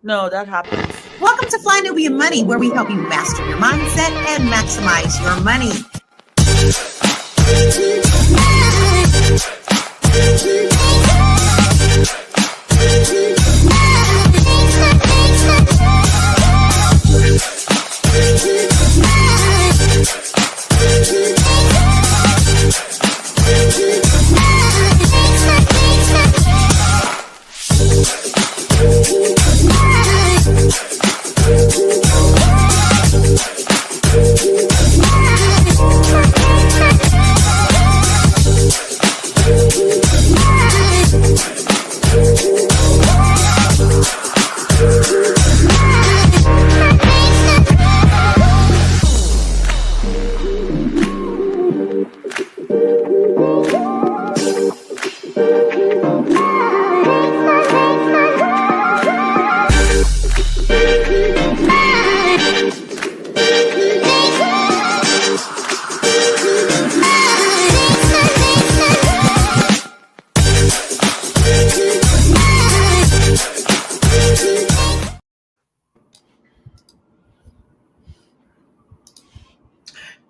No, that happens. Welcome to Fly Nubian Money, where we help you master your mindset and maximize your money.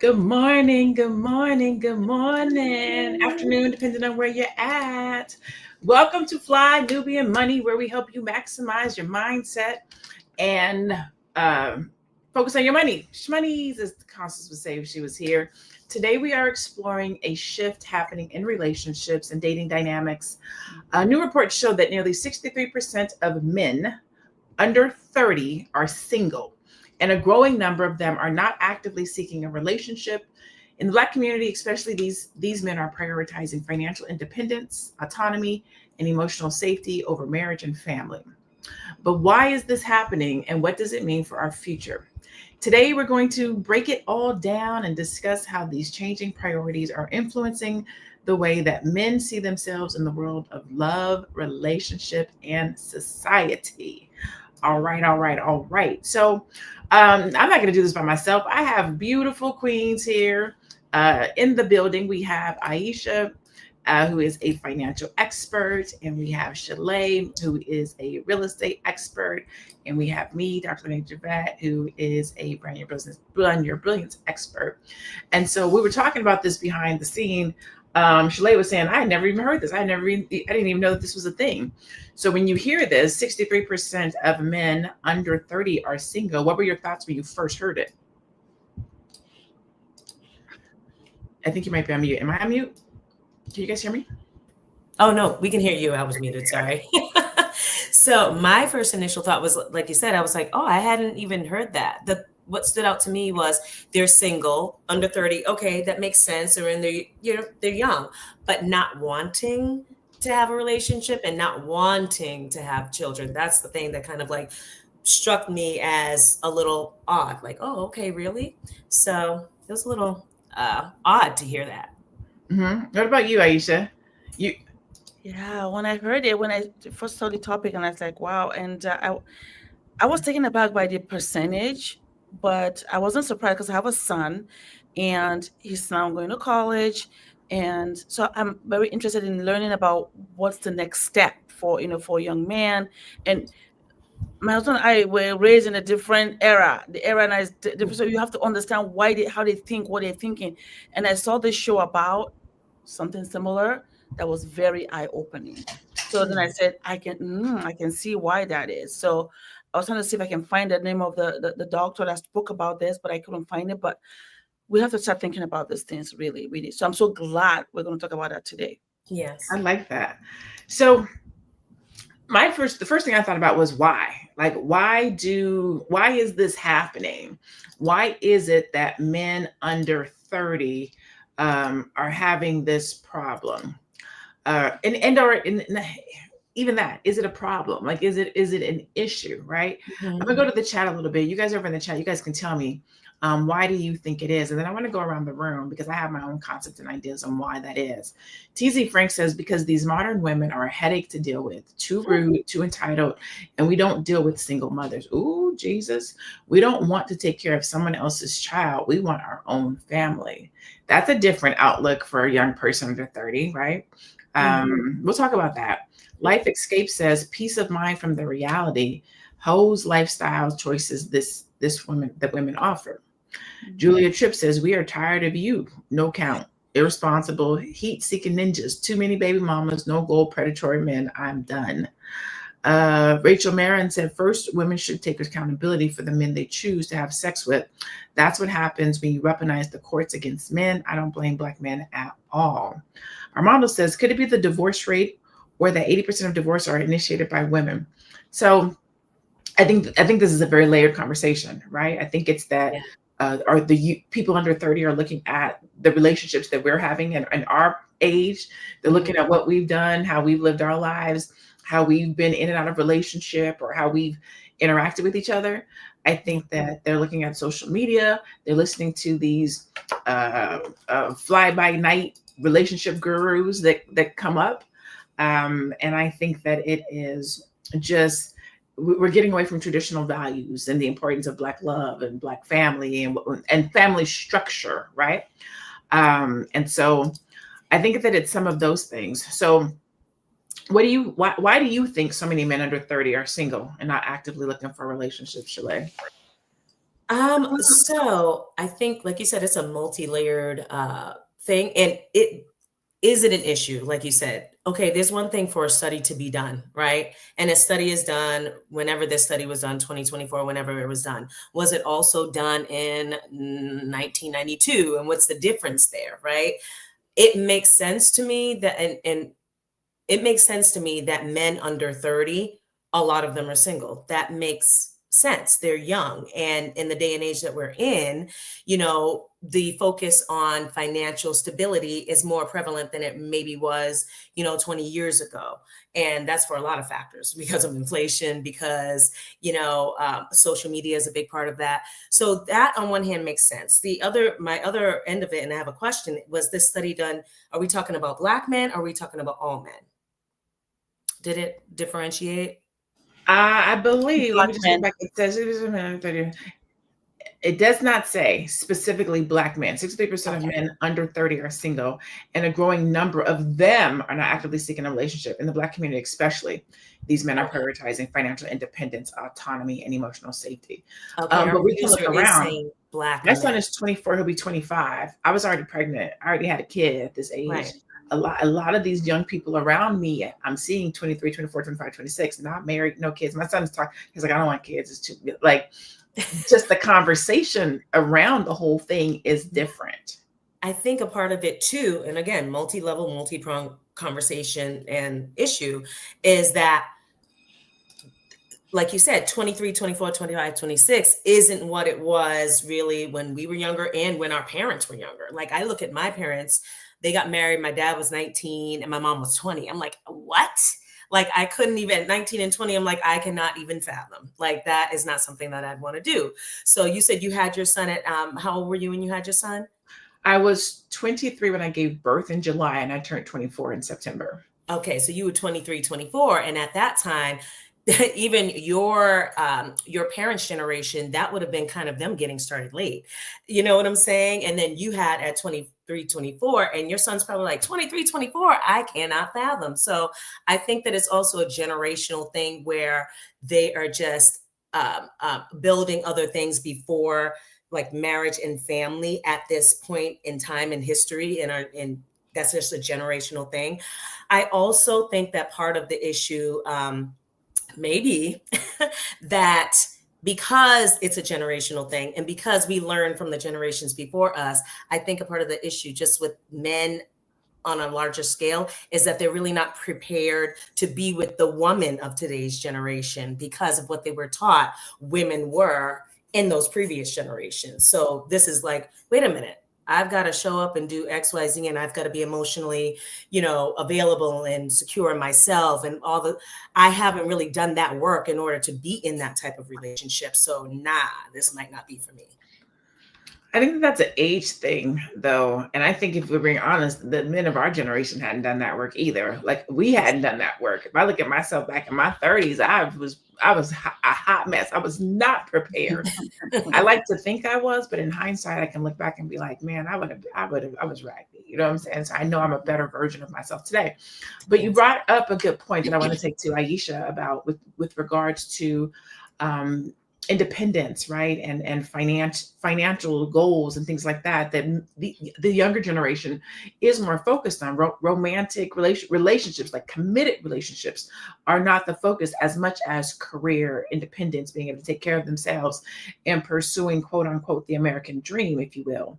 Good morning, good morning, good morning. Afternoon, depending on where you're at. Welcome to Fly Nubian Money, where we help you maximize your mindset and focus on your money. Shmoneys, as Constance would say if she was here. Today, we are exploring a shift happening in relationships and dating dynamics. New reports show that nearly 63% of men under 30 are single, and a growing number of them are not actively seeking a relationship. In the Black community, especially, these men are prioritizing financial independence, autonomy, and emotional safety over marriage and family. But why is this happening, and what does it mean for our future? Today, we're going to break it all down and discuss how these changing priorities are influencing the way that men see themselves in the world of love, relationship, and society. All right. So I'm not going to do this by myself. I have beautiful queens here in the building. We have Aisha, who is a financial expert, and we have Shalaye, who is a real estate expert, and we have me, Dr. LaNée, who is a brand your brilliance expert. And so we were talking about this behind the scene. Shalaye was saying, I had never even heard this. I didn't even know that this was a thing. So when you hear this, 63% of men under 30 are single. What were your thoughts when you first heard it? I think you might be on mute. Am I on mute? Can you guys hear me? Oh, no, we can hear you. I was muted. Sorry. So my first initial thought was, like you said, I was like, oh, I hadn't even heard that. What stood out to me was they're single, under 30. Okay, that makes sense. They're they're young, but not wanting to have a relationship and not wanting to have children. That's the thing that kind of like struck me as a little odd. Like, oh, okay, really? So it was a little odd to hear that. Mm-hmm. What about you, Aisha? Yeah, when I heard it, when I first saw the topic, and I was like, wow. And I was taken aback by the percentage, but I wasn't surprised because I have a son and he's now going to college. And so I'm very interested in learning about what's the next step for a young man. And my husband and I were raised in a different era. The era now is different. So you have to understand how they think, what they're thinking. And I saw this show about something similar that was very eye-opening. So then I said, I can see why that is. So I was trying to see if I can find the name of the doctor that spoke about this, but I couldn't find it. But we have to start thinking about these things really, really. So I'm so glad we're going to talk about that today. Yes. I like that. So the first thing I thought about was why. Like, why is this happening? Why is it that men under 30 are having this problem? Even that, is it a problem? Like, is it an issue, right? Mm-hmm. I'm gonna go to the chat a little bit. You guys over in the chat, you guys can tell me why do you think it is? And then I want to go around the room because I have my own concepts and ideas on why that is. TZ Frank says, because these modern women are a headache to deal with, too rude, too entitled, and we don't deal with single mothers. Ooh, Jesus. We don't want to take care of someone else's child. We want our own family. That's a different outlook for a young person under 30, right? We'll talk about that. Life Escape says, peace of mind from the reality. whose lifestyle choices that women offer. Julia Tripp says, we are tired of you. No count. Irresponsible, heat-seeking ninjas. Too many baby mamas. No goal. Predatory men. I'm done. Rachel Marin said, first, women should take accountability for the men they choose to have sex with. That's what happens when you weaponize the courts against men. I don't blame Black men at all. Armando says, could it be the divorce rate or that 80% of divorce are initiated by women? So I think this is a very layered conversation, right? I think it's that are the people under 30 are looking at the relationships that we're having and our age. They're looking at what we've done, how we've lived our lives, how we've been in and out of relationship, or how we've interacted with each other. I think that they're looking at social media. They're listening to these fly-by-night relationship gurus that come up. And I think that it is just, we're getting away from traditional values and the importance of Black love and Black family and family structure, right? And so I think that it's some of those things. So why do you think so many men under 30 are single and not actively looking for relationships, Shalaye? So I think, like you said, it's a multi-layered thing, and is it an issue? Like you said, okay, there's one thing for a study to be done, right? And a study is done whenever this study was done, 2024, whenever it was done. Was it also done in 1992? And what's the difference there, right? It makes sense to me that, and it makes sense to me that men under 30, a lot of them are single. That makes sense. They're young. And in the day and age that we're in, the focus on financial stability is more prevalent than it maybe was, 20 years ago. And that's for a lot of factors, because of inflation, because, social media is a big part of that. So that on one hand makes sense. My other end of it, and I have a question, was this study done, are we talking about Black men? Or are we talking about all men? Did it differentiate? I believe, let me just go men. back. It says it does not say specifically Black men. 63% of men under 30 are single, and a growing number of them are not actively seeking a relationship. In the Black community especially, these men are prioritizing financial independence, autonomy, and emotional safety. But we can look around. Black My son is 24, he'll be 25. I was already pregnant. I already had a kid at this age. Right. A lot of these young people around me, I'm seeing 23, 24, 25, 26, not married, no kids. My son's talking, he's like, I don't want kids. It's too, like, just the conversation around the whole thing is different. I think a part of it too, and again, multi-level, multi-pronged conversation and issue, is that, like you said, 23, 24, 25, 26 isn't what it was really when we were younger and when our parents were younger. Like, I look at my parents, they got married. My dad was 19 and my mom was 20. I'm like, what? Like, I couldn't even, 19 and 20, I'm like, I cannot even fathom. Like, that is not something that I'd want to do. So you said you had your son at, how old were you when you had your son? I was 23 when I gave birth in July, and I turned 24 in September. Okay, so you were 23, 24. And at that time, even your parents' generation, that would have been kind of them getting started late. You know what I'm saying? And then you had at 23, 24, and your son's probably like 23, 24, I cannot fathom. So I think that it's also a generational thing where they are just building other things before, like, marriage and family at this point in time in history, and that's just a generational thing. I also think that part of the issue, maybe that because it's a generational thing and because we learn from the generations before us, I think a part of the issue just with men on a larger scale is that they're really not prepared to be with the woman of today's generation because of what they were taught women were in those previous generations. So this is like, wait a minute, I've got to show up and do X, Y, Z, and I've got to be emotionally, available and secure in myself and I haven't really done that work in order to be in that type of relationship. So this might not be for me. I think that's an age thing, though. And I think if we're being honest, the men of our generation hadn't done that work either. Like, we hadn't done that work. If I look at myself back in my 30s, I was a hot mess. I was not prepared. I like to think I was, but in hindsight, I can look back and be like, man, I was raggedy. You know what I'm saying? So I know I'm a better version of myself today. But you brought up a good point that I want to take to Aisha about with regards to independence, right? And financial goals and things like that, that the younger generation is more focused on. Romantic relationships, like committed relationships, are not the focus as much as career independence, being able to take care of themselves and pursuing, quote unquote, the American dream, if you will.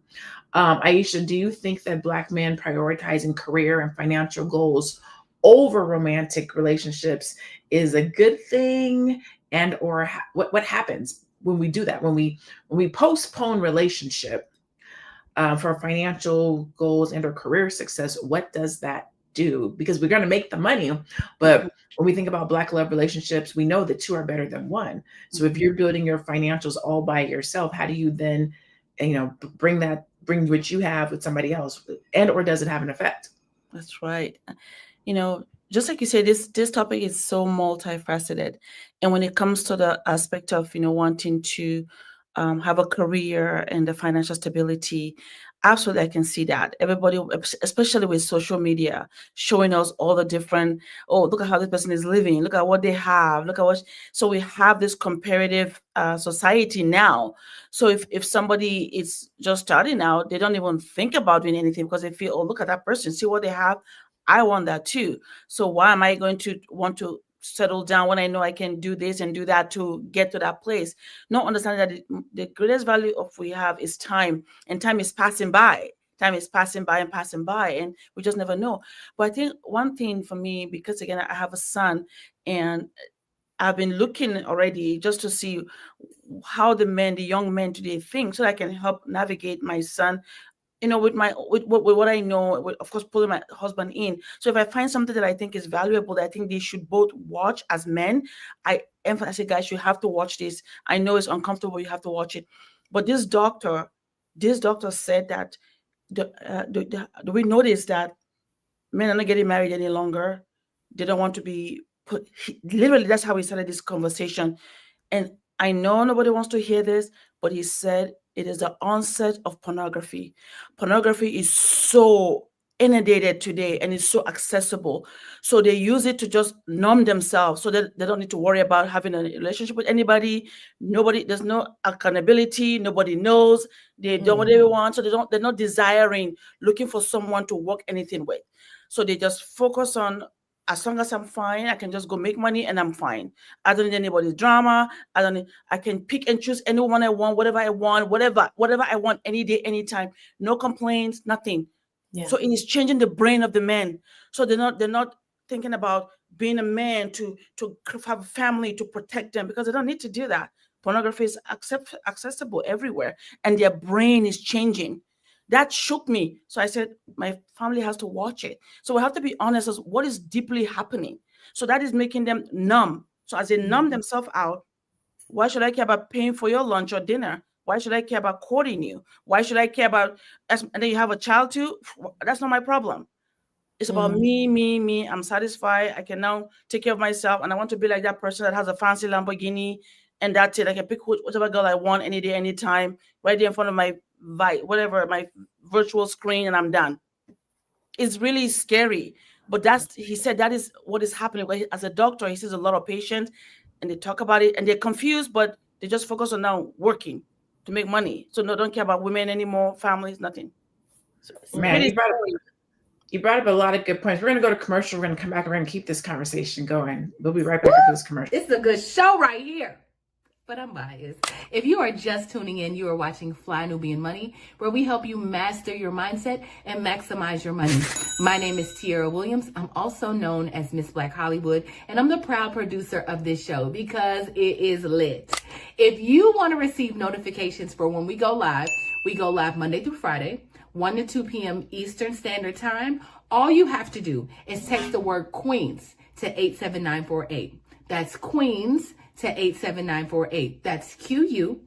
Aisha, do you think that Black men prioritizing career and financial goals over romantic relationships is a good thing? And or what happens when we do that, when we postpone relationship for financial goals and or career success? What does that do? Because we're going to make the money, but when we think about Black love relationships, we know that two are better than one. So if you're building your financials all by yourself, how do you then bring what you have with somebody else, and or does it have an effect? That's right. Just like you said, this topic is so multifaceted, and when it comes to the aspect of wanting to have a career and the financial stability, absolutely, I can see that everybody, especially with social media, showing us all the different. Oh, look at how this person is living. Look at what they have. Look at what. So we have this comparative society now. So if somebody is just starting out, they don't even think about doing anything because they feel, oh, look at that person. See what they have. I want that too. So why am I going to want to settle down when I know I can do this and do that to get to that place? Not understanding that the greatest value of we have is time, and time is passing by. Time is passing by and passing by, and we just never know. But I think one thing for me, because again, I have a son, and I've been looking already just to see how the young men today think, so that I can help navigate my son with what I know, of course, pulling my husband in. So if I find something that I think is valuable, that I think they should both watch as men, I emphasize, guys, you have to watch this. I know it's uncomfortable, you have to watch it. But this doctor said that do we notice that men are not getting married any longer? They don't want to be put. Literally, that's how we started this conversation. And I know nobody wants to hear this, but he said it is the onset of pornography. Pornography is so inundated today and it's so accessible. So they use it to just numb themselves so that they don't need to worry about having a relationship with anybody. There's no accountability. Nobody knows. They don't what they want. So they're not desiring, looking for someone to work anything with. So they just focus on, as long as I'm fine, I can just go make money and I'm fine. I don't need anybody's drama. I can pick and choose anyone I want, whatever I want, whatever I want, any day, anytime. No complaints, nothing. Yeah. So it is changing the brain of the men. So they're not thinking about being a man to have a family to protect them, because they don't need to do that. Pornography is accessible everywhere, and their brain is changing. That shook me. So I said, my family has to watch it. So we have to be honest as what is deeply happening. So that is making them numb. So as they numb themselves out, why should I care about paying for your lunch or dinner? Why should I care about courting you? Why should I care about, and then you have a child too? That's not my problem. It's about me. I'm satisfied. I can now take care of myself, and I want to be like that person that has a fancy Lamborghini, and that's it. I can pick whatever girl I want any day, anytime, right there in front of my my virtual screen, and I'm done. It's really scary. But he said that is what is happening. As a doctor, he sees a lot of patients, and they talk about it, and they're confused, but they just focus on now working to make money. So no, don't care about women anymore, families, nothing. So man, you brought up a lot of good points. We're going to go to commercial. We're going to come back. We're going to keep this conversation going. We'll be right back after this commercial. It's a good show right here. But I'm biased. If you are just tuning in, you are watching Fly Nubian Money, where we help you master your mindset and maximize your money. My name is Tiara Williams. I'm also known as Miss Black Hollywood, and I'm the proud producer of this show because it is lit. If you want to receive notifications for when we go live Monday through Friday, 1 to 2 p.m. Eastern Standard Time. All you have to do is text the word Queens to 87948. That's Queens to 87948. That's QUEENS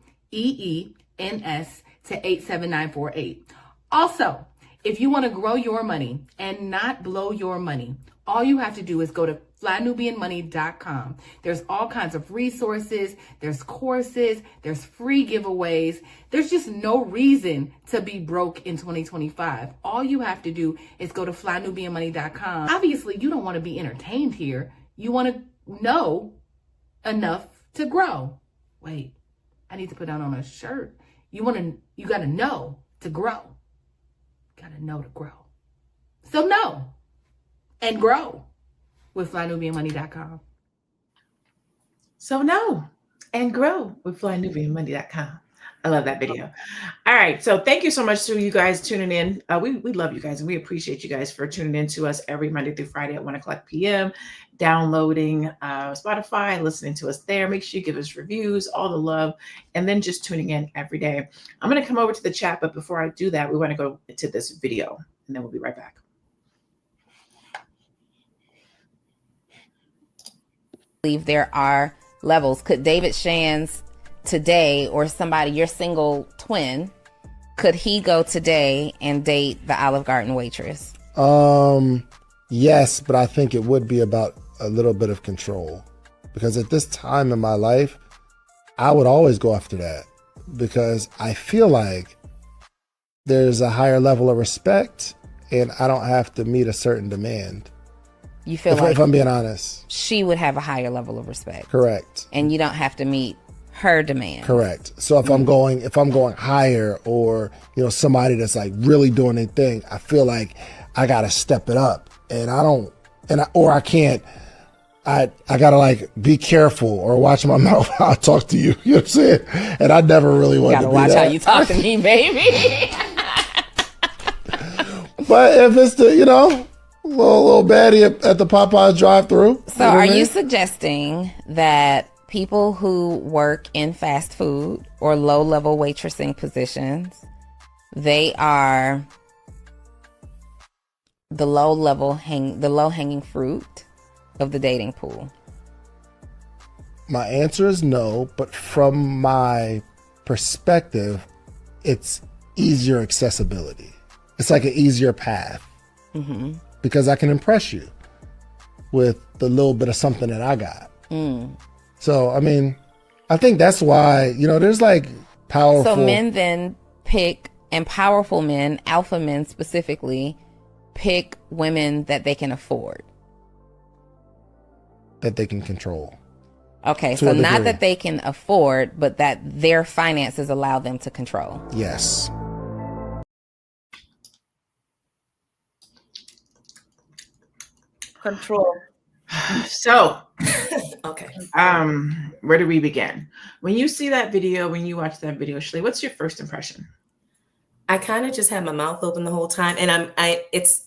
to 87948. Also, if you want to grow your money and not blow your money, all you have to do is go to flynubianmoney.com. There's all kinds of resources, there's courses, there's free giveaways. There's just no reason to be broke in 2025. All you have to do is go to flynubianmoney.com. Obviously, you don't want to be entertained here. You want to know enough to grow. Wait, I need to put that on a shirt. You got to know to grow. Got to know to grow. So know and grow with FlyNubianMoney.com. So know and grow with FlyNubianMoney.com. I love that video. All right. So thank you so much to you guys tuning in. We love you guys and we appreciate you guys for tuning in to us every Monday through Friday at 1:00 p.m. Downloading Spotify, listening to us there. Make sure you give us reviews, all the love, and then just tuning in every day. I'm going to come over to the chat, but before I do that, we want to go to this video and then we'll be right back. I believe there are levels. Could David Shands today, or somebody, your single twin, could he go today and date the Olive Garden waitress? Yes, but I think it would be about a little bit of control, because at this time in my life, I would always go after that because I feel like there's a higher level of respect and I don't have to meet a certain demand. You feel like, if I'm being honest, she would have a higher level of respect. Correct. And you don't have to meet her demand. Correct. So if I'm going higher, or somebody that's like really doing their thing, I feel like I gotta step it up, and I can't. I gotta like be careful or watch my mouth how I talk to you. You know what I'm saying? And I never really want to be watch that. how you talk to me, baby. But if it's the little baddie at the Popeyes drive-through. So are you suggesting that people who work in fast food or low-level waitressing positions, they are the low-hanging fruit of the dating pool? My answer is no, but from my perspective, it's easier accessibility. It's like an easier path. Mm-hmm. Because I can impress you with the little bit of something that I got. So, I mean, I think that's why, there's like powerful. So men then pick, and powerful men, alpha men specifically, pick women that they can afford. That they can control. Okay, so not that they can afford, but that their finances allow them to control. Yes. Control. So, Okay. Where do we begin? When you see that video, when you watch that video, Shalaye, what's your first impression? I kind of just had my mouth open the whole time, and it's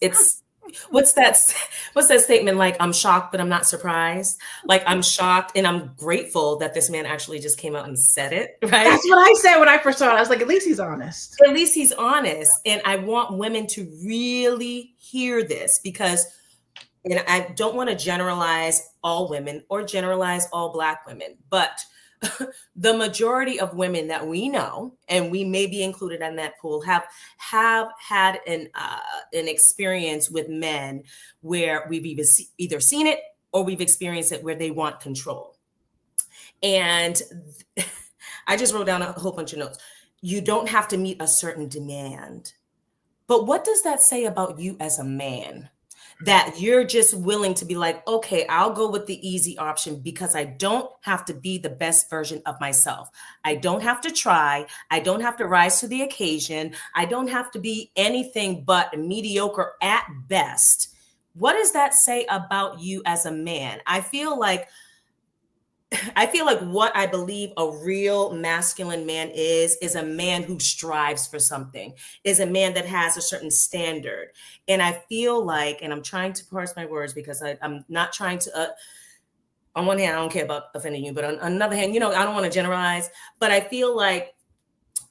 what's that statement, like, I'm shocked but I'm not surprised. Like, I'm shocked and I'm grateful that this man actually just came out and said it, right? That's what I said when I first saw it. I was like, at least he's honest. At least he's honest. And I want women to really hear this, because, and I don't want to generalize all women or generalize all Black women, but the majority of women that we know, and we may be included in that pool, have had an experience with men where we've either seen it or we've experienced it where they want control. And I just wrote down a whole bunch of notes. You don't have to meet a certain demand. But what does that say about you as a man? That you're just willing to be like, okay, I'll go with the easy option because I don't have to be the best version of myself. I don't have to try. I don't have to rise to the occasion. I don't have to be anything but mediocre at best. What does that say about you as a man? I feel like what I believe a real masculine man is a man who strives for something, is a man that has a certain standard. And I feel like, and I'm trying to parse my words because I'm not trying to, on one hand, I don't care about offending you, but on another hand, I don't want to generalize, but I feel like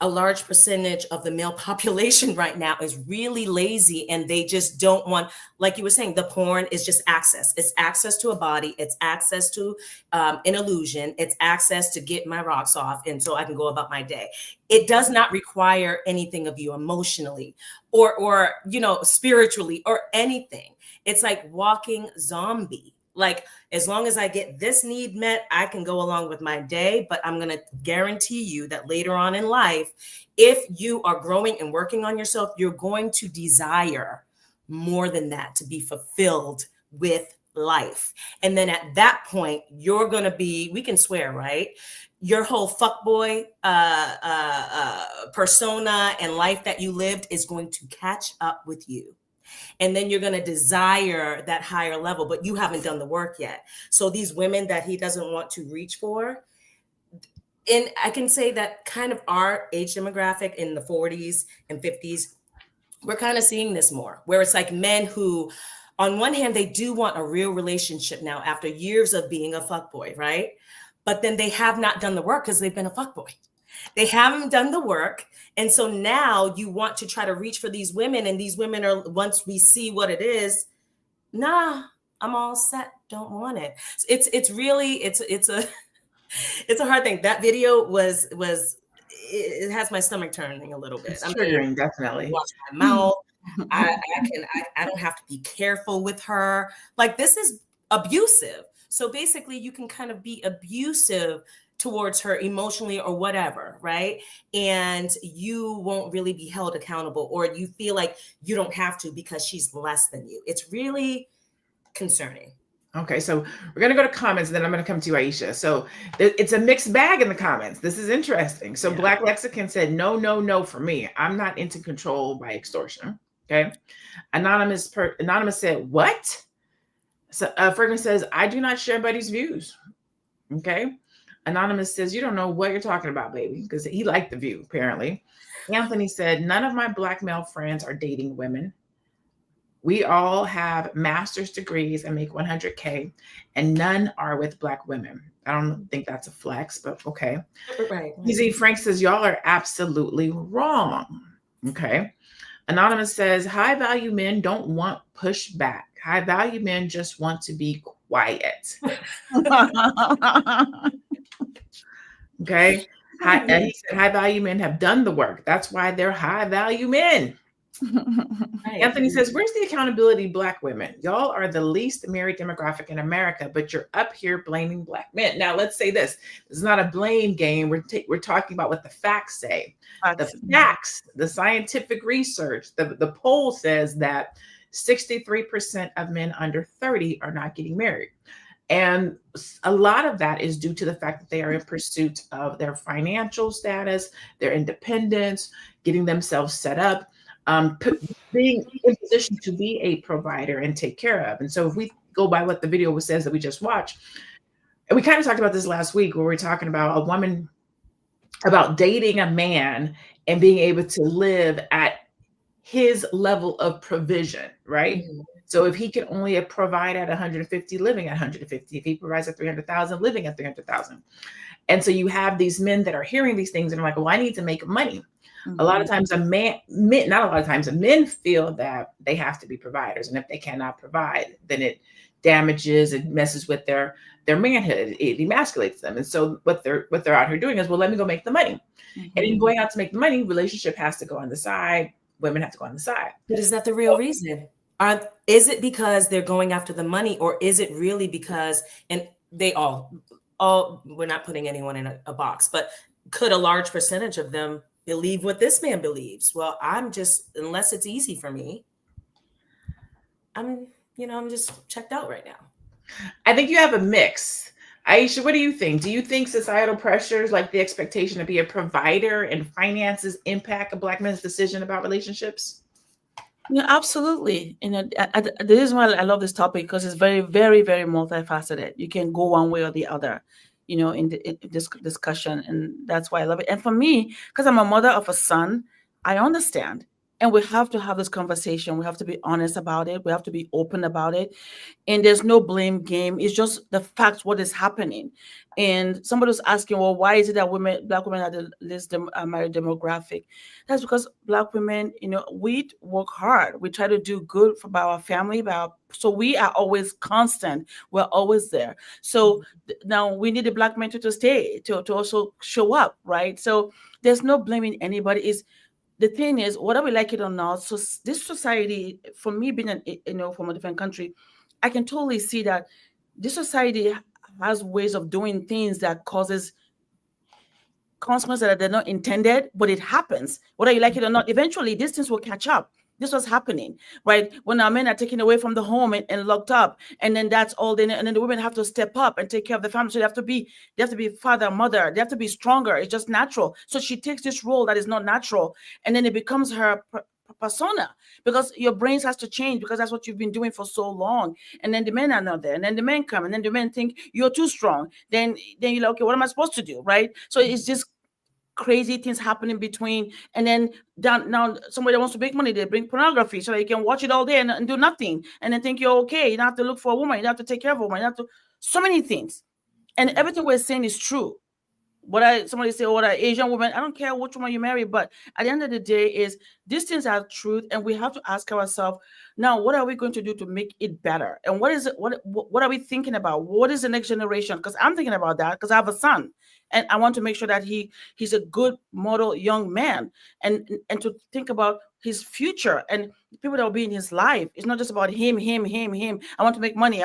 a large percentage of the male population right now is really lazy, and they just don't want, like you were saying, the porn is just access. It's access to a body. It's access to an illusion. It's access to get my rocks off, and so I can go about my day. It does not require anything of you emotionally or spiritually or anything. It's like walking zombie. Like, as long as I get this need met, I can go along with my day. But I'm going to guarantee you that later on in life, if you are growing and working on yourself, you're going to desire more than that, to be fulfilled with life. And then at that point, you're going to be, we can swear, right? Your whole fuckboy persona and life that you lived is going to catch up with you. And then you're going to desire that higher level, but you haven't done the work yet. So these women that he doesn't want to reach for, and I can say that kind of our age demographic in the 40s and 50s, we're kind of seeing this more, where it's like men who, on one hand, they do want a real relationship now after years of being a fuckboy, right? But then they have not done the work because they've been a fuckboy. They haven't done the work. And so now you want to try to reach for these women, and these women are, once we see what it is, nah, I'm all set, don't want it. It's really, it's a hard thing. That video was it has my stomach turning a little bit. It's triggering, definitely. Watch my mouth. I don't have to be careful with her. Like, this is abusive. So basically you can kind of be abusive towards her emotionally or whatever, right? And you won't really be held accountable, or you feel like you don't have to because she's less than you. It's really concerning. Okay, so we're going to go to comments, and then I'm going to come to you, Aisha. So it's a mixed bag in the comments. This is interesting. So Black Lexicon said, no for me. I'm not into control by extortion. Okay. Anonymous said, what? So Fergus says, I do not share Buddy's views. Okay. Anonymous says, you don't know what you're talking about, baby, because he liked the view, apparently. Anthony said, none of my Black male friends are dating women. We all have master's degrees and make 100K, and none are with Black women. I don't think that's a flex, but okay. Right. Easy Frank says, y'all are absolutely wrong. Okay. Anonymous says, high value men don't want pushback. High value men just want to be quiet. Okay. He said, high value men have done the work. That's why they're high value men. Right. Anthony says, where's the accountability, Black women? Y'all are the least married demographic in America, but you're up here blaming Black men. Now, let's say this. This is not a blame game. We're talking about what the facts say. The facts, the scientific research, the poll says that 63% of men under 30 are not getting married. And a lot of that is due to the fact that they are in pursuit of their financial status, their independence, getting themselves set up, being in position to be a provider and take care of. And so if we go by what the video says that we just watched, and we kind of talked about this last week, where we're talking about a woman, about dating a man and being able to live at his level of provision, right? Mm-hmm. So if he can only provide at 150, living at 150, if he provides at 300,000, living at 300,000. And so you have these men that are hearing these things and are like, well, I need to make money. Mm-hmm. A lot of times men feel that they have to be providers. And if they cannot provide, then it damages and messes with their manhood. It emasculates them. And so what they're out here doing is, well, let me go make the money. Mm-hmm. And in going out to make the money, relationship has to go on the side. Women have to go on the side. But is that the real reason? Is it because they're going after the money, or is it really because, and they all, we're not putting anyone in a box, but could a large percentage of them believe what this man believes? Well, unless it's easy for me, I'm just checked out right now. I think you have a mix. Aisha, what do you think? Do you think societal pressures, like the expectation to be a provider and finances, impact a Black man's decision about relationships? Yeah, absolutely. The reason why I love this topic, because it's very, very, very multifaceted. You can go one way or the other, in this discussion, and that's why I love it. And for me, because I'm a mother of a son, I understand. And we have to have this conversation. We have to be honest about it. We have to be open about it. And there's no blame game. It's just the facts, what is happening. And somebody was asking, well, why is it that Black women are the least married demographic? That's because Black women, we work hard. We try to do good by our family, so we are always constant. We're always there. So now we need the Black men to stay, to also show up, right? So there's no blaming anybody. The thing is, whether we like it or not, so this society, for me being from a different country, I can totally see that this society has ways of doing things that causes consequences that they're not intended, but it happens. Whether you like it or not, eventually these things will catch up. This was happening, right? When our men are taken away from the home and locked up, and then that's all. And then the women have to step up and take care of the family. So they have to be father, mother. They have to be stronger. It's just natural. So she takes this role that is not natural, and then it becomes her persona, because your brains has to change, because that's what you've been doing for so long. And then the men are not there, and then the men come, and then the men think you're too strong. Then you're like, okay, what am I supposed to do, right? So it's just crazy things happening between. And then now somebody that wants to make money, they bring pornography so that you can watch it all day and do nothing, and then think you're okay. You don't have to look for a woman, you don't have to take care of a woman, you have to, so many things. And everything we're saying is true. Somebody say, what are Asian women? I don't care which woman you marry, but at the end of the day, is these things are truth, and we have to ask ourselves, now, what are we going to do to make it better? And what is it? What are we thinking about? What is the next generation? Because I'm thinking about that, because I have a son, and I want to make sure that he's a good model young man, and to think about his future and people that will be in his life. It's not just about him. I want to make money,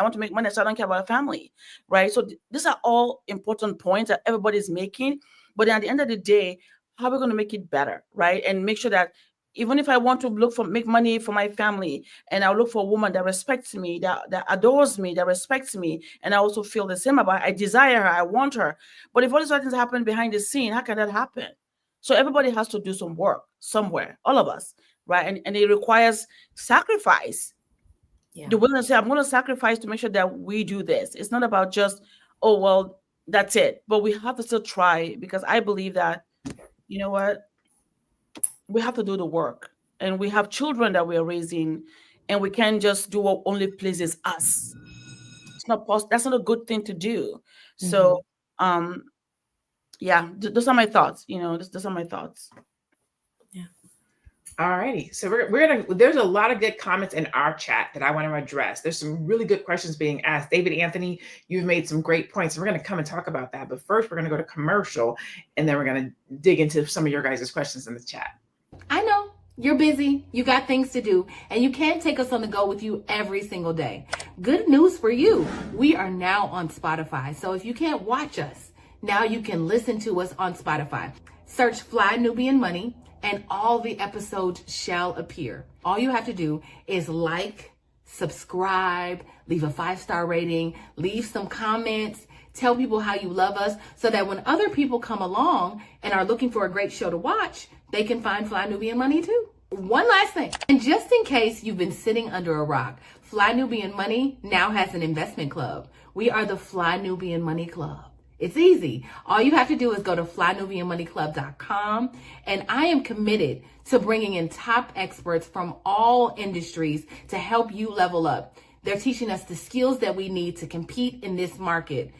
so I don't care about a family, right? So these are all important points that everybody's making. But at the end of the day, how are we going to make it better, right? And make sure that even if I want to make money for my family, and I'll look for a woman that respects me, that adores me, that respects me, and I also feel the same about her. I desire her, I want her. But if all these other things happen behind the scene, how can that happen? So everybody has to do some work somewhere, all of us, right? And it requires sacrifice. Yeah. The willingness to say, I'm going to sacrifice to make sure that we do this. It's not about just, oh, well, that's it. But we have to still try, because I believe that, you know what? We have to do the work, and we have children that we are raising, and we can't just do what only pleases us. It's not possible. That's not a good thing to do. So, yeah, those are my thoughts. Those are my thoughts. Yeah. All righty. So there's a lot of good comments in our chat that I want to address. There's some really good questions being asked. David Anthony, you've made some great points. We're going to come and talk about that. But first, we're going to go to commercial, and then we're going to dig into some of your guys' questions in the chat. I know you're busy, you got things to do, and you can't take us on the go with you every single day. Good news for you. We are now on Spotify. So if you can't watch us, now you can listen to us on Spotify. Search Fly Nubian Money, and all the episodes shall appear. All you have to do is like, subscribe, leave a 5-star rating, leave some comments, tell people how you love us, so that when other people come along and are looking for a great show to watch, they can find Fly Nubian Money too. One last thing, and just in case you've been sitting under a rock, Fly Nubian Money now has an investment club. We are the Fly Nubian Money Club. It's easy. All you have to do is go to flynubianmoneyclub.com, and I am committed to bringing in top experts from all industries to help you level up. They're teaching us the skills that we need to compete in this market.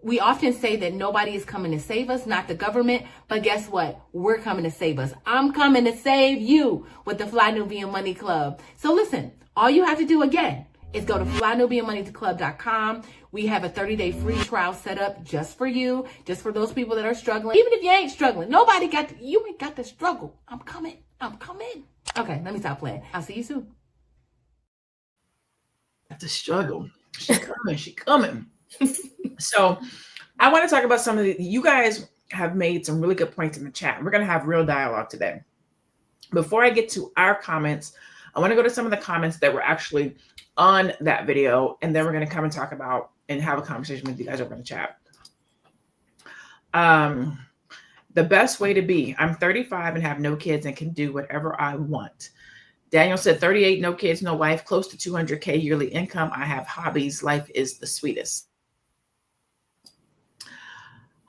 We often say that nobody is coming to save us, not the government, but guess what? We're coming to save us. I'm coming to save you with the Fly Nubian Money Club. So listen, all you have to do again is go to flynubianmoneyclub.com. We have a 30-day free trial set up just for you, just for those people that are struggling. Even if you ain't struggling, you ain't got to struggle. I'm coming. Okay, let me stop playing. I'll see you soon. Have to struggle. She coming. So I want to talk about some of you guys have made some really good points in the chat. We're going to have real dialogue today. Before I get to our comments, I want to go to some of the comments that were actually on that video, and then we're going to come and talk about and have a conversation with you guys over in the chat. The best way to be. I'm 35 and have no kids and can do whatever I want. Daniel said 38, no kids, no wife, close to 200K yearly income. I have hobbies. Life is the sweetest.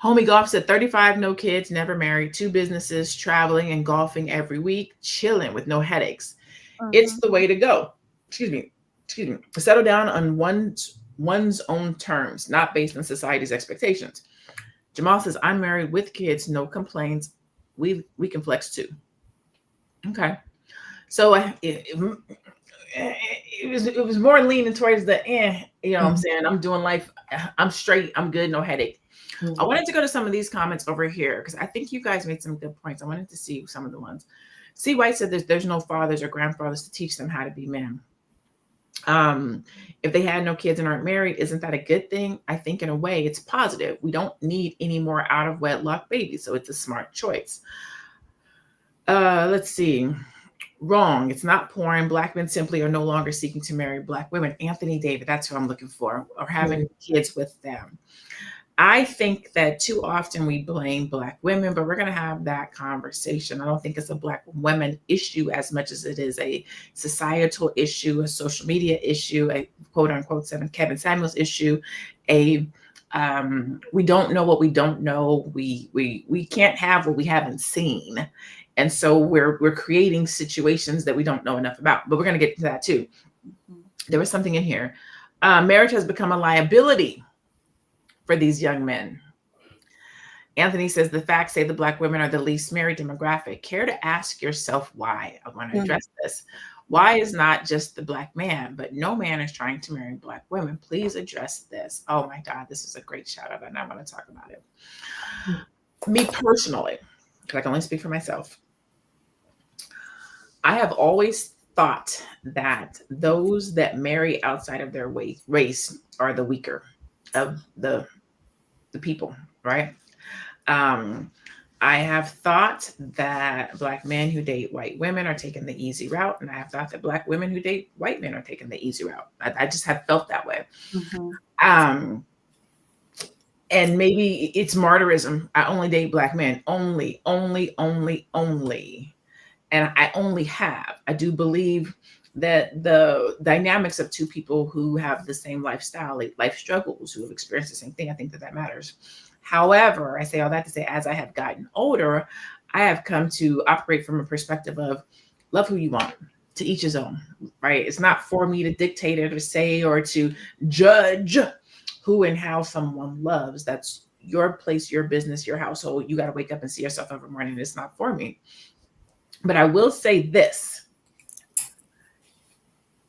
Homie Golf said 35, no kids, never married, 2 businesses, traveling and golfing every week, chilling with no headaches. It's the way to go. Excuse me. Settle down on one's own terms, not based on society's expectations. Jamal says, I'm married with kids, no complaints. We can flex too. Okay. So it was more leaning towards the you know what I'm saying? I'm doing life. I'm straight. I'm good. No headache. I wanted to go to some of these comments over here because I think you guys made some good points. I wanted to see some of the ones. C. White said there's no fathers or grandfathers to teach them how to be men. If they had no kids and aren't married, isn't that a good thing? I think in a way it's positive. We don't need any more out of wedlock babies, so it's a smart choice. Let's see. wrong. It's not porn. Black men simply are no longer seeking to marry Black women. Anthony David, that's who I'm looking for, or having kids with them. I think that too often we blame Black women, but we're going to have that conversation. I don't think it's a Black women issue as much as it is a societal issue, a social media issue, a quote unquote Kevin Samuels issue, a we don't know what we don't know. We can't have what we haven't seen. And so we're creating situations that we don't know enough about, but we're going to get to that too. There was something in here. Marriage has become a liability for these young men. Anthony says the facts say the Black women are the least married demographic. Care to ask yourself why? I want to address this. Why is not just the Black man, but no man is trying to marry Black women? Please address this. Oh my God, this is a great shout out, and I want to talk about it. Me personally, because I can only speak for myself, I have always thought that those that marry outside of their race are the weaker of the people, right? I have thought that Black men who date white women are taking the easy route, and I have thought that Black women who date white men are taking the easy route. I just have felt that way. And maybe it's martyrism. I only date Black men, only. And I only have. I do believe that the dynamics of two people who have the same lifestyle, life struggles, who have experienced the same thing, I think that matters. However, I say all that to say, as I have gotten older, I have come to operate from a perspective of love who you want, to each his own, right? It's not for me to dictate it or say or to judge who and how someone loves. That's your place, your business, your household. You got to wake up and see yourself every morning. It's not for me. But I will say this.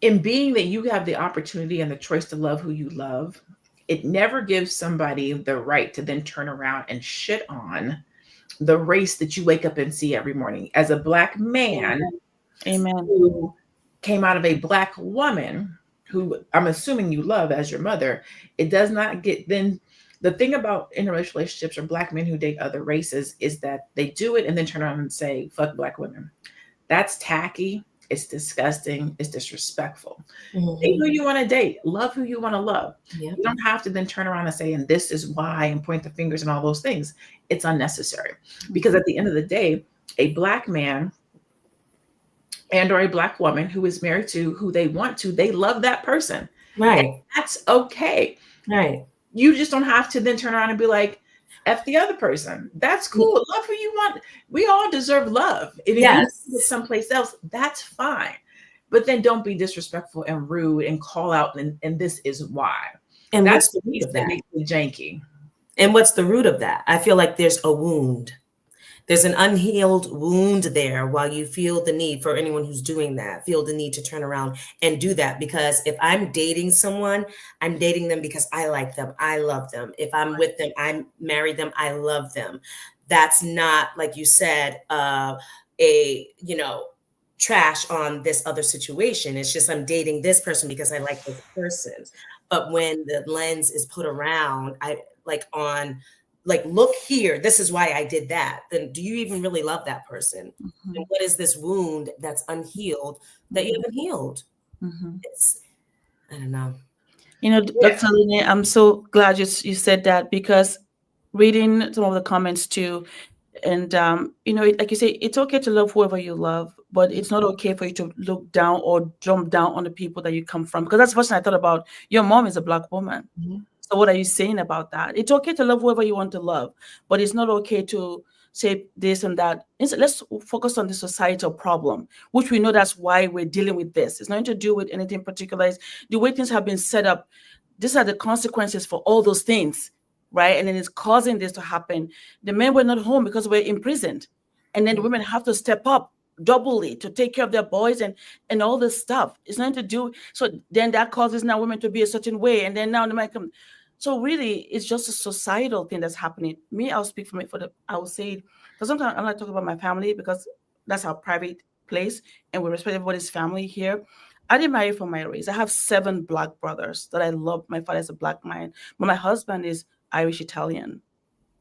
In being that you have the opportunity and the choice to love who you love, it never gives somebody the right to then turn around and shit on the race that you wake up and see every morning. As a Black man, Amen, who came out of a Black woman, who I'm assuming you love as your mother, it does not get then. The thing about interracial relationships or Black men who date other races is that they do it and then turn around and say, fuck Black women. That's tacky. It's disgusting. It's disrespectful. Date who you want to date. Love who you want to love. You don't have to then turn around and say, and this is why, and point the fingers and all those things. It's unnecessary. Because at the end of the day, a Black man and or a Black woman who is married to who they want to, they love that person. Right. And that's okay. Right. You just don't have to then turn around and be like, F the other person. That's cool. Love who you want. We all deserve love. If you get someplace else, that's fine. But then don't be disrespectful and rude and call out and this is why. And that's what's the root of that? Makes me janky. And what's the root of that? I feel like there's a wound. There's an unhealed wound there while you feel the need, for anyone who's doing that, feel the need to turn around and do that. Because if I'm dating someone, I'm dating them because I like them. I love them. If I'm with them, I marry them. I love them. That's not, like you said, trash on this other situation. It's just I'm dating this person because I like this person. But when the lens is put around, look here, this is why I did that. Then do you even really love that person? And what is this wound that's unhealed that you haven't healed? It's, I don't know. Dr. LaNée, I'm so glad you said that, because reading some of the comments too, and like you say, it's okay to love whoever you love, but it's not okay for you to look down or jump down on the people that you come from. Because that's the first thing I thought about. Your mom is a Black woman. So what are you saying about that? It's okay to love whoever you want to love, but it's not okay to say this and that. Let's focus on the societal problem, which we know that's why we're dealing with this. It's nothing to do with anything particular. It's the way things have been set up. These are the consequences for all those things, right? And then it's causing this to happen. The men were not home because we're imprisoned. And then the women have to step up doubly to take care of their boys and all this stuff. It's nothing to do. So then that causes now women to be a certain way. And then now they might come. So really, it's just a societal thing that's happening. Me, I'll speak from it I will say it. Because sometimes I'm not talking about my family because that's our private place and we respect everybody's family here. I didn't marry for my race. I have 7 Black brothers that I love. My father is a Black man, but my husband is Irish Italian.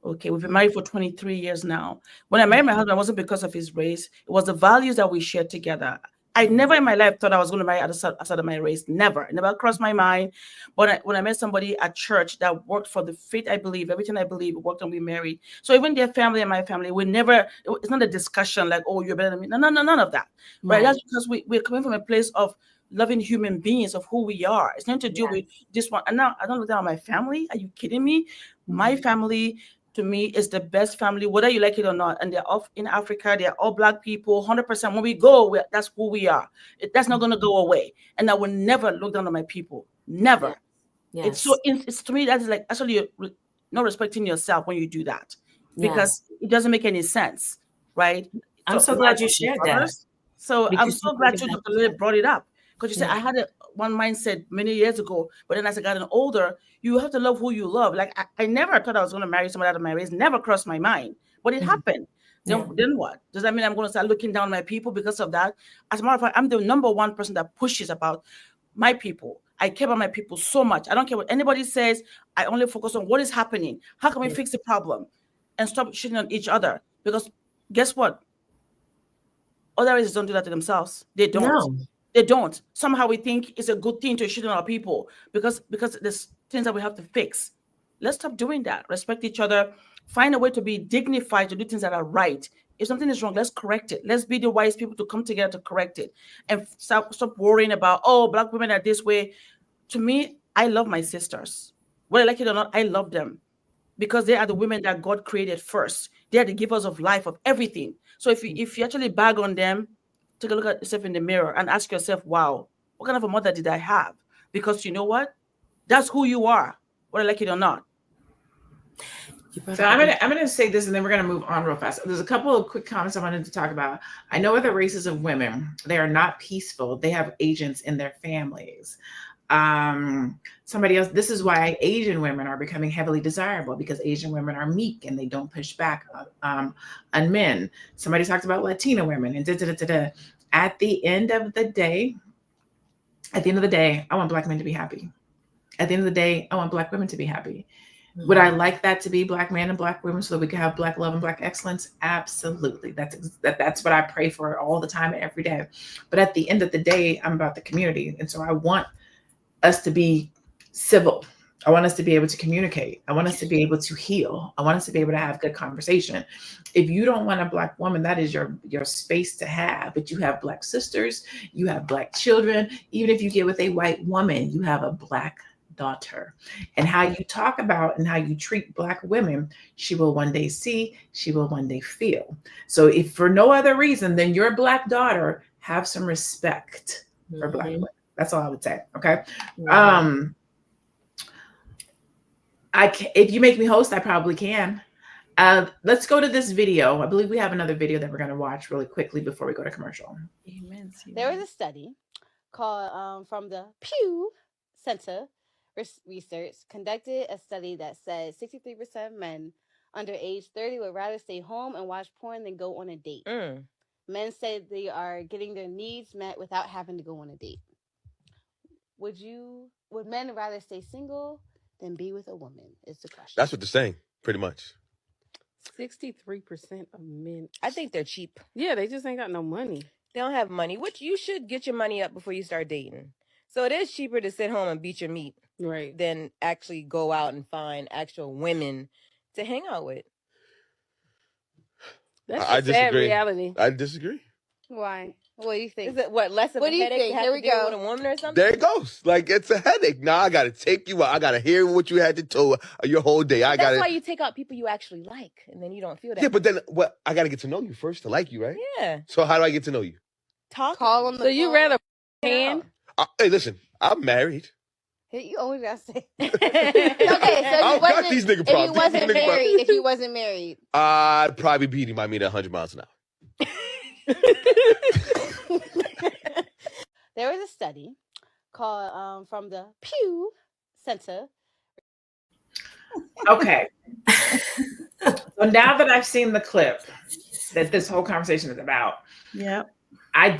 Okay, we've been married for 23 years now. When I married my husband, it wasn't because of his race. It was the values that we shared together. I never in my life thought I was going to marry outside of my race. Never. It never crossed my mind. But when I met somebody at church that worked for the faith I believe, everything I believe, worked and we married. So even their family and my family, it's not a discussion like, oh, you're better than me. No, none of that. Right? That's because we're coming from a place of loving human beings, of who we are. It's nothing to do with this one. And now I don't look down on my family. Are you kidding me? My family, to me, is the best family, whether you like it or not. And they're all in Africa. They're all Black people, 100%. When we go, that's who we are. That's not going to go away. And I will never look down on my people. Never. Yes. It's to me, that's like actually not respecting yourself when you do that, because it doesn't make any sense, right? I'm so glad you shared that. So I'm so glad you, Dr. LaNée, brought it up, because you said I had one mindset many years ago, but then as I got older, you have to love who you love. Like I never thought I was going to marry somebody out of my race. Never crossed my mind, but it happened. Then what? Does that mean I'm going to start looking down on my people because of that? As a matter of fact, I'm the number one person that pushes about my people. I care about my people so much. I don't care what anybody says. I only focus on what is happening. How can we fix the problem and stop shitting on each other? Because guess what? Other races don't do that to themselves. They don't. No. They don't. Somehow we think it's a good thing to shit on our people because there's things that we have to fix. Let's stop doing that. Respect each other. Find a way to be dignified, to do things that are right. If something is wrong, let's correct it. Let's be the wise people to come together to correct it. And stop worrying about, oh, Black women are this way. To me, I love my sisters. Whether I like it or not, I love them, because they are the women that God created first. They are the givers of life, of everything. So if you actually bag on them, take a look at yourself in the mirror and ask yourself, wow, what kind of a mother did I have? Because you know what? That's who you are, whether I like it or not. So I'm gonna say this, and then we're gonna move on real fast. There's a couple of quick comments I wanted to talk about. I know other races of women, they are not peaceful. They have agents in their families. Somebody else, this is why Asian women are becoming heavily desirable, because Asian women are meek and they don't push back on men. Somebody talked about Latina women and At the end of the day, I want Black men to be happy. At the end of the day, I want Black women to be happy. Would I like that to be Black men and Black women so that we could have Black love and Black excellence? Absolutely. That's what I pray for all the time, every day. But at the end of the day, I'm about the community. And so I want us to be civil. I want us to be able to communicate. I want us to be able to heal. I want us to be able to have good conversation. If you don't want a Black woman, that is your space to have. But you have Black sisters, you have Black children. Even if you get with a white woman, you have a Black daughter. And how you talk about and how you treat Black women, she will one day see, she will one day feel. So if for no other reason than your Black daughter, have some respect for Black women. That's all I would say. Okay. If you make me host, I probably can. Let's go to this video. I believe we have another video that we're going to watch really quickly before we go to commercial. Amen. There was a study called from the Pew Center Research conducted a study that said 63% of men under age 30 would rather stay home and watch porn than go on a date. Men said they are getting their needs met without having to go on a date. Would men rather stay single than be with a woman is the question. That's what they're saying, pretty much. 63% of men. I think they're cheap. Yeah, they just ain't got no money. They don't have money, which you should get your money up before you start dating. So it is cheaper to sit home and beat your meat than actually go out and find actual women to hang out with. That's a sad reality. I disagree. Why? What do you think? Is it less of a headache to have to deal with a woman or something? There it goes. Like, it's a headache. Now I got to take you out. I got to hear what you had to tell your whole day. That's why you take out people you actually like, and then you don't feel that. Yeah, but then I got to get to know you first to like you, right? Yeah. So how do I get to know you? Call them. So you rather hand? Hey, listen, I'm married. You always gotta say. Okay, so if you wasn't married, I'd probably beat him by me at 100 miles an hour. There was a study called from the Pew Center. Okay. So now that I've seen the clip that this whole conversation is about, I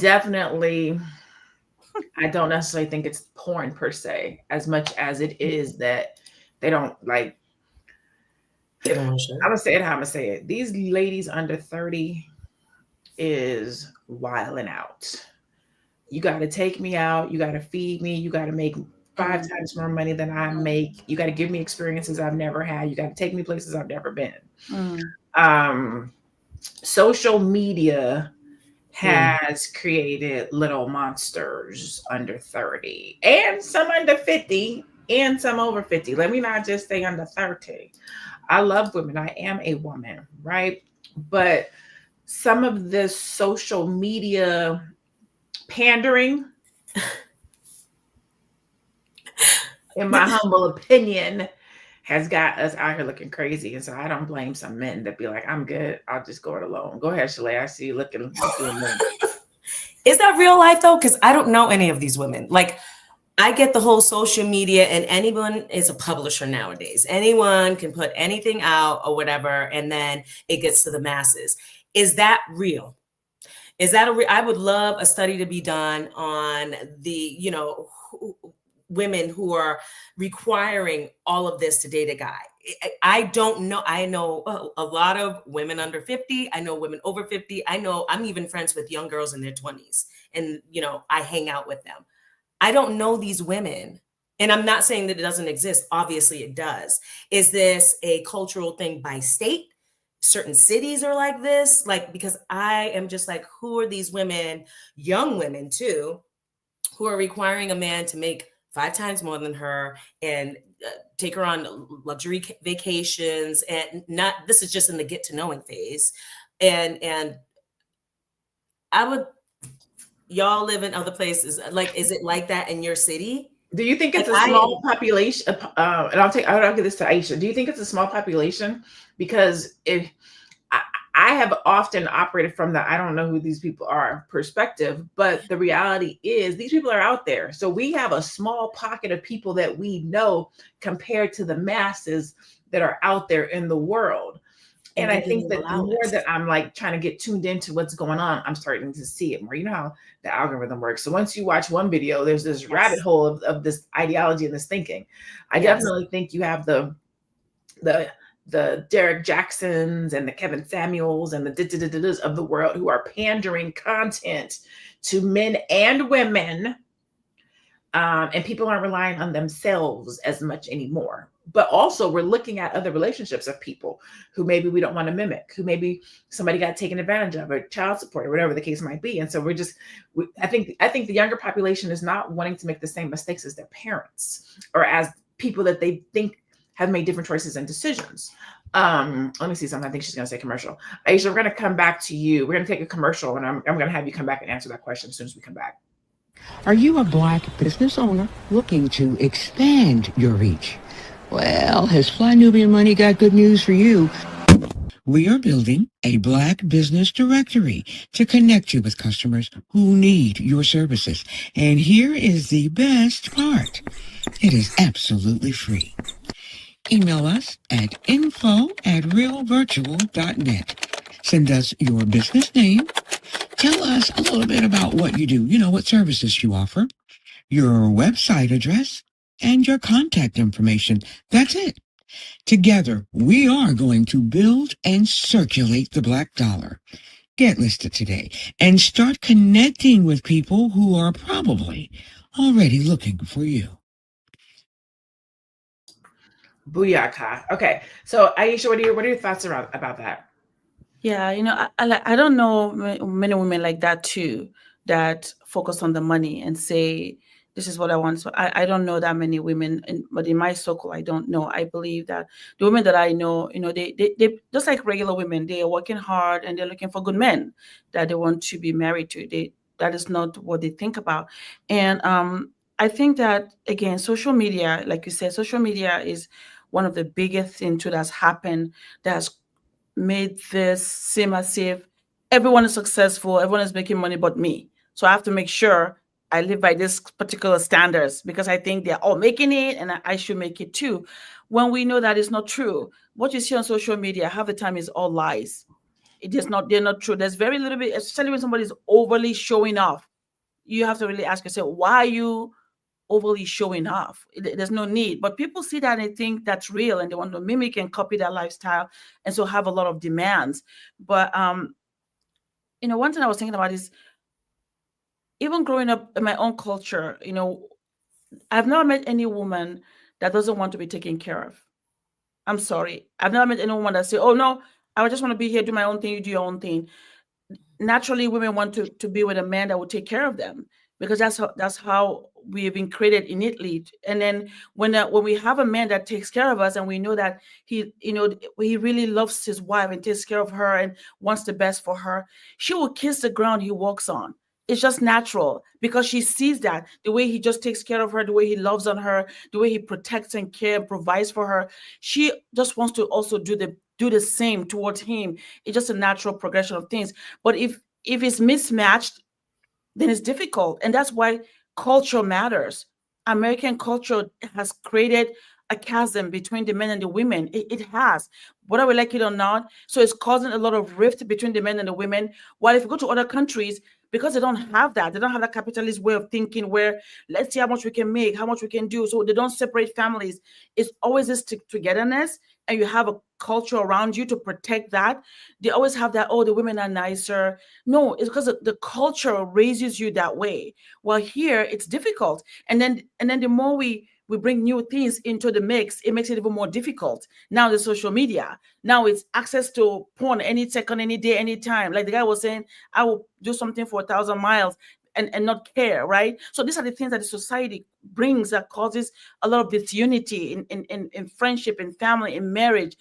don't necessarily think it's porn per se, as much as it is that they don't like. I'm gonna say it how I'm gonna say it. These ladies under 30 is wilding out. You got to take me out. You got to feed me. You got to make 5 times more money than I make. You got to give me experiences I've never had. You got to take me places I've never been. Social media has created little monsters under 30 and some under 50 and some over 50. Let me not just say under 30. I love women. I am a woman, right? But some of this social media pandering, in my humble opinion, has got us out here looking crazy. And so I don't blame some men that be like, I'm good. I'll just go it alone. Go ahead, Shalaye. I see you looking. Is that real life though? Because I don't know any of these women. Like, I get the whole social media, and anyone is a publisher nowadays. Anyone can put anything out or whatever, and then it gets to the masses. Is that real? Is that I would love a study to be done on the, women who are requiring all of this to date a guy. I don't know. I know a lot of women under 50. I know women over 50. I know I'm even friends with young girls in their 20s, and, I hang out with them. I don't know these women. And I'm not saying that it doesn't exist. Obviously it does. Is this a cultural thing by state? Certain cities are like this, because I am just like, who are these women, young women too, who are requiring a man to make 5 times more than her and take her on luxury vacations, and this is just in the get to knowing phase. And y'all live in other places. Is it like that in your city? Do you think it's a small population? And I'll give this to Aisha. Do you think it's a small population? Because if I have often operated from the I don't know who these people are perspective, but the reality is these people are out there. So we have a small pocket of people that we know compared to the masses that are out there in the world. And I think that the more that I'm trying to get tuned into what's going on, I'm starting to see it more. You know how the algorithm works. So once you watch one video, there's this rabbit hole of this ideology and this thinking. I definitely think you have the Derek Jacksons and the Kevin Samuels and the of the world who are pandering content to men and women. And people aren't relying on themselves as much anymore. But also we're looking at other relationships of people who maybe we don't want to mimic, who maybe somebody got taken advantage of, or child support, or whatever the case might be. And so I think the younger population is not wanting to make the same mistakes as their parents or as people that they think have made different choices and decisions. Let me see something. I think she's going to say commercial. Aisha, we're going to come back to you. We're going to take a commercial, and I'm going to have you come back and answer that question as soon as we come back. Are you a Black business owner looking to expand your reach? Well, has Fly Nubian Money got good news for you? We are building a Black business directory to connect you with customers who need your services. And here is the best part. It is absolutely free. Email us at info@realvirtual.net. Send us your business name. Tell us a little bit about what you do, what services you offer, your website address, and your contact information. That's it. Together, we are going to build and circulate the Black dollar. Get listed today and start connecting with people who are probably already looking for you. Booyaka. Okay. So Aisha, what are your thoughts about that? Yeah, I don't know many women like that too, that focus on the money and say, this is what I want. So I don't know that many women, but in my circle, I don't know. I believe that the women that I know, they just like regular women, they are working hard and they're looking for good men that they want to be married to. That is not what they think about. And I think that, again, social media, like you said, social media is one of the biggest things that's happened that's made this seem as if everyone is successful, everyone is making money but me. So I have to make sure I live by this particular standards because I think they're all making it and I should make it too. When we know that is not true. What you see on social media half the time is all lies. They're not true. There's very little bit, especially when somebody's overly showing off. You have to really ask yourself, why are you overly showing off. There's no need. But people see that and they think that's real and they want to mimic and copy that lifestyle, and so have a lot of demands. But one thing I was thinking about is, even growing up in my own culture, I've never met any woman that doesn't want to be taken care of. I'm sorry. I've never met any woman that say, oh no, I just want to be here, do my own thing, you do your own thing. Naturally, women want to be with a man that will take care of them, because that's how we've been created innately. And then when we have a man that takes care of us, and we know that he really loves his wife and takes care of her and wants the best for her, she will kiss the ground he walks on. It's just natural, because she sees that the way he just takes care of her, the way he loves on her, the way he protects and cares and provides for her. She just wants to also do the same towards him. It's just a natural progression of things. But if it's mismatched, then it's difficult. And that's why culture matters. American culture has created a chasm between the men and the women. It has, whether we like it or not. So it's causing a lot of rift between the men and the women. While if you go to other countries, because they don't have that capitalist way of thinking where let's see how much we can make, how much we can do. So they don't separate families. It's always this togetherness, and you have a culture around you to protect that. They always have that, oh, the women are nicer. No, it's because the culture raises you that way. Well, here it's difficult. And then the more we bring new things into the mix, it makes it even more difficult. Now the social media, now it's access to porn any second, any day, any time. Like the guy was saying, I will do something for 1,000 miles and not care, right? So these are the things that the society brings that causes a lot of disunity in friendship, in family, in marriage.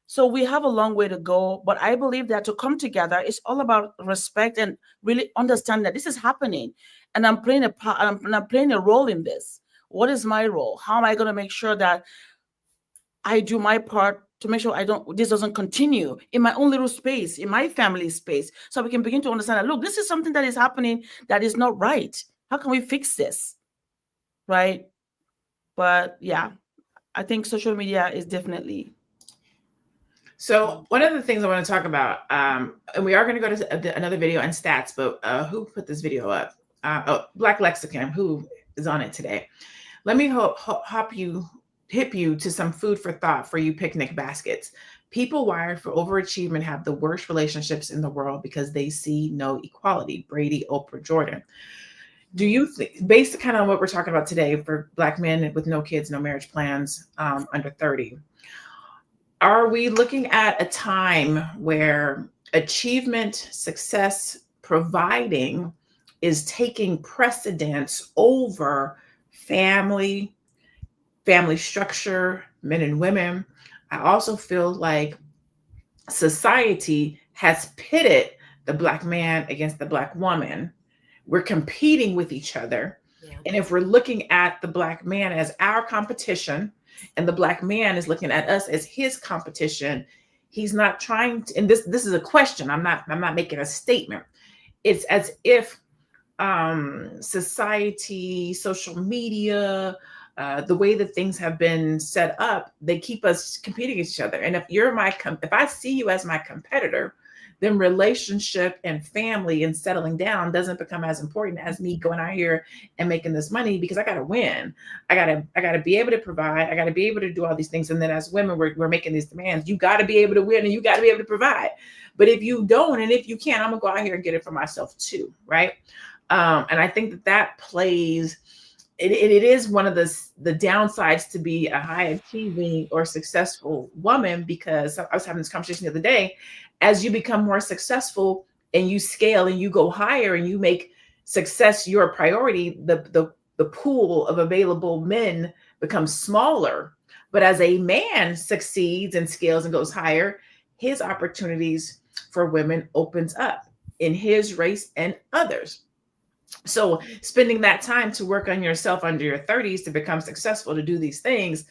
So we have a long way to go, but I believe that to come together, it's all about respect and really understand that this is happening, and I'm playing a part. I'm playing a role in this. What is my role? How am I going to make sure that I do my part to make sure this doesn't continue in my own little space, in my family space, so we can begin to understand that, look, this is something that is happening that is not right. How can we fix this? Right? But yeah, I think social media is definitely. So one of the things I want to talk about, and we are going to go to another video and stats, but who put this video up? Black Lexicon, who is on it today. Let me hip you to some food for thought for you picnic baskets. People wired for overachievement have the worst relationships in the world because they see no equality. Brady, Oprah, Jordan. Do you think, based kind of on what we're talking about today for Black men with no kids, no marriage plans, under 30, are we looking at a time where achievement, success, providing is taking precedence over family structure, men and women? I also feel like society has pitted the Black man against the Black woman. We're competing with each other. Yeah. And if we're looking at the Black man as our competition, and the Black man is looking at us as his competition, he's not trying to, and this is a question. I'm not making a statement. It's as if society, social media, the way that things have been set up, they keep us competing with each other. And if I see you as my competitor, then relationship and family and settling down doesn't become as important as me going out here and making this money, because I got to win. I got to be able to provide. I got to be able to do all these things. And then as women, we're making these demands. You got to be able to win and you got to be able to provide. But if you don't, and if you can't, I'm gonna go out here and get it for myself too, right? And I think that plays. It is one of the downsides to be a high achieving or successful woman, because I was having this conversation the other day. As you become more successful and you scale and you go higher and you make success your priority, the pool of available men becomes smaller. But as a man succeeds and scales and goes higher, his opportunities for women opens up in his race and others. So spending that time to work on yourself under your 30s to become successful, to do these things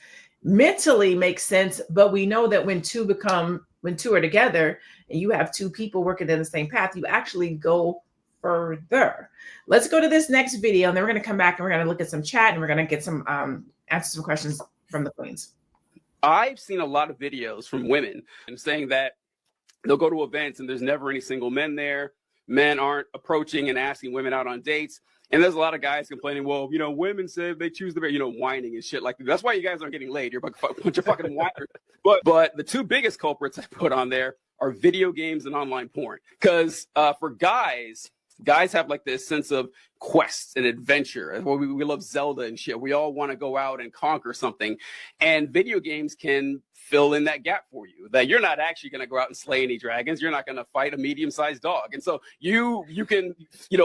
mentally makes sense. But we know that when two are together and you have two people working in the same path, you actually go further. Let's go to this next video, and then we're going to come back and we're going to look at some chat, and we're going to get some answer some questions from the queens. I've seen a lot of videos from women and saying that they'll go to events and there's never any single men there. men aren't approaching and asking women out on dates. And there's a lot of guys complaining, well, women say they choose the, whining and shit like that. That's why you guys aren't getting laid. You're a bunch of fucking whiners. But the two biggest culprits I put on there are video games and online porn. Because for guys have like this sense of quest and adventure. We love Zelda and shit. We all want to go out and conquer something. And video games can fill in that gap for you, that you're not actually going to go out and slay any dragons. You're not going to fight a medium-sized dog. And so you can,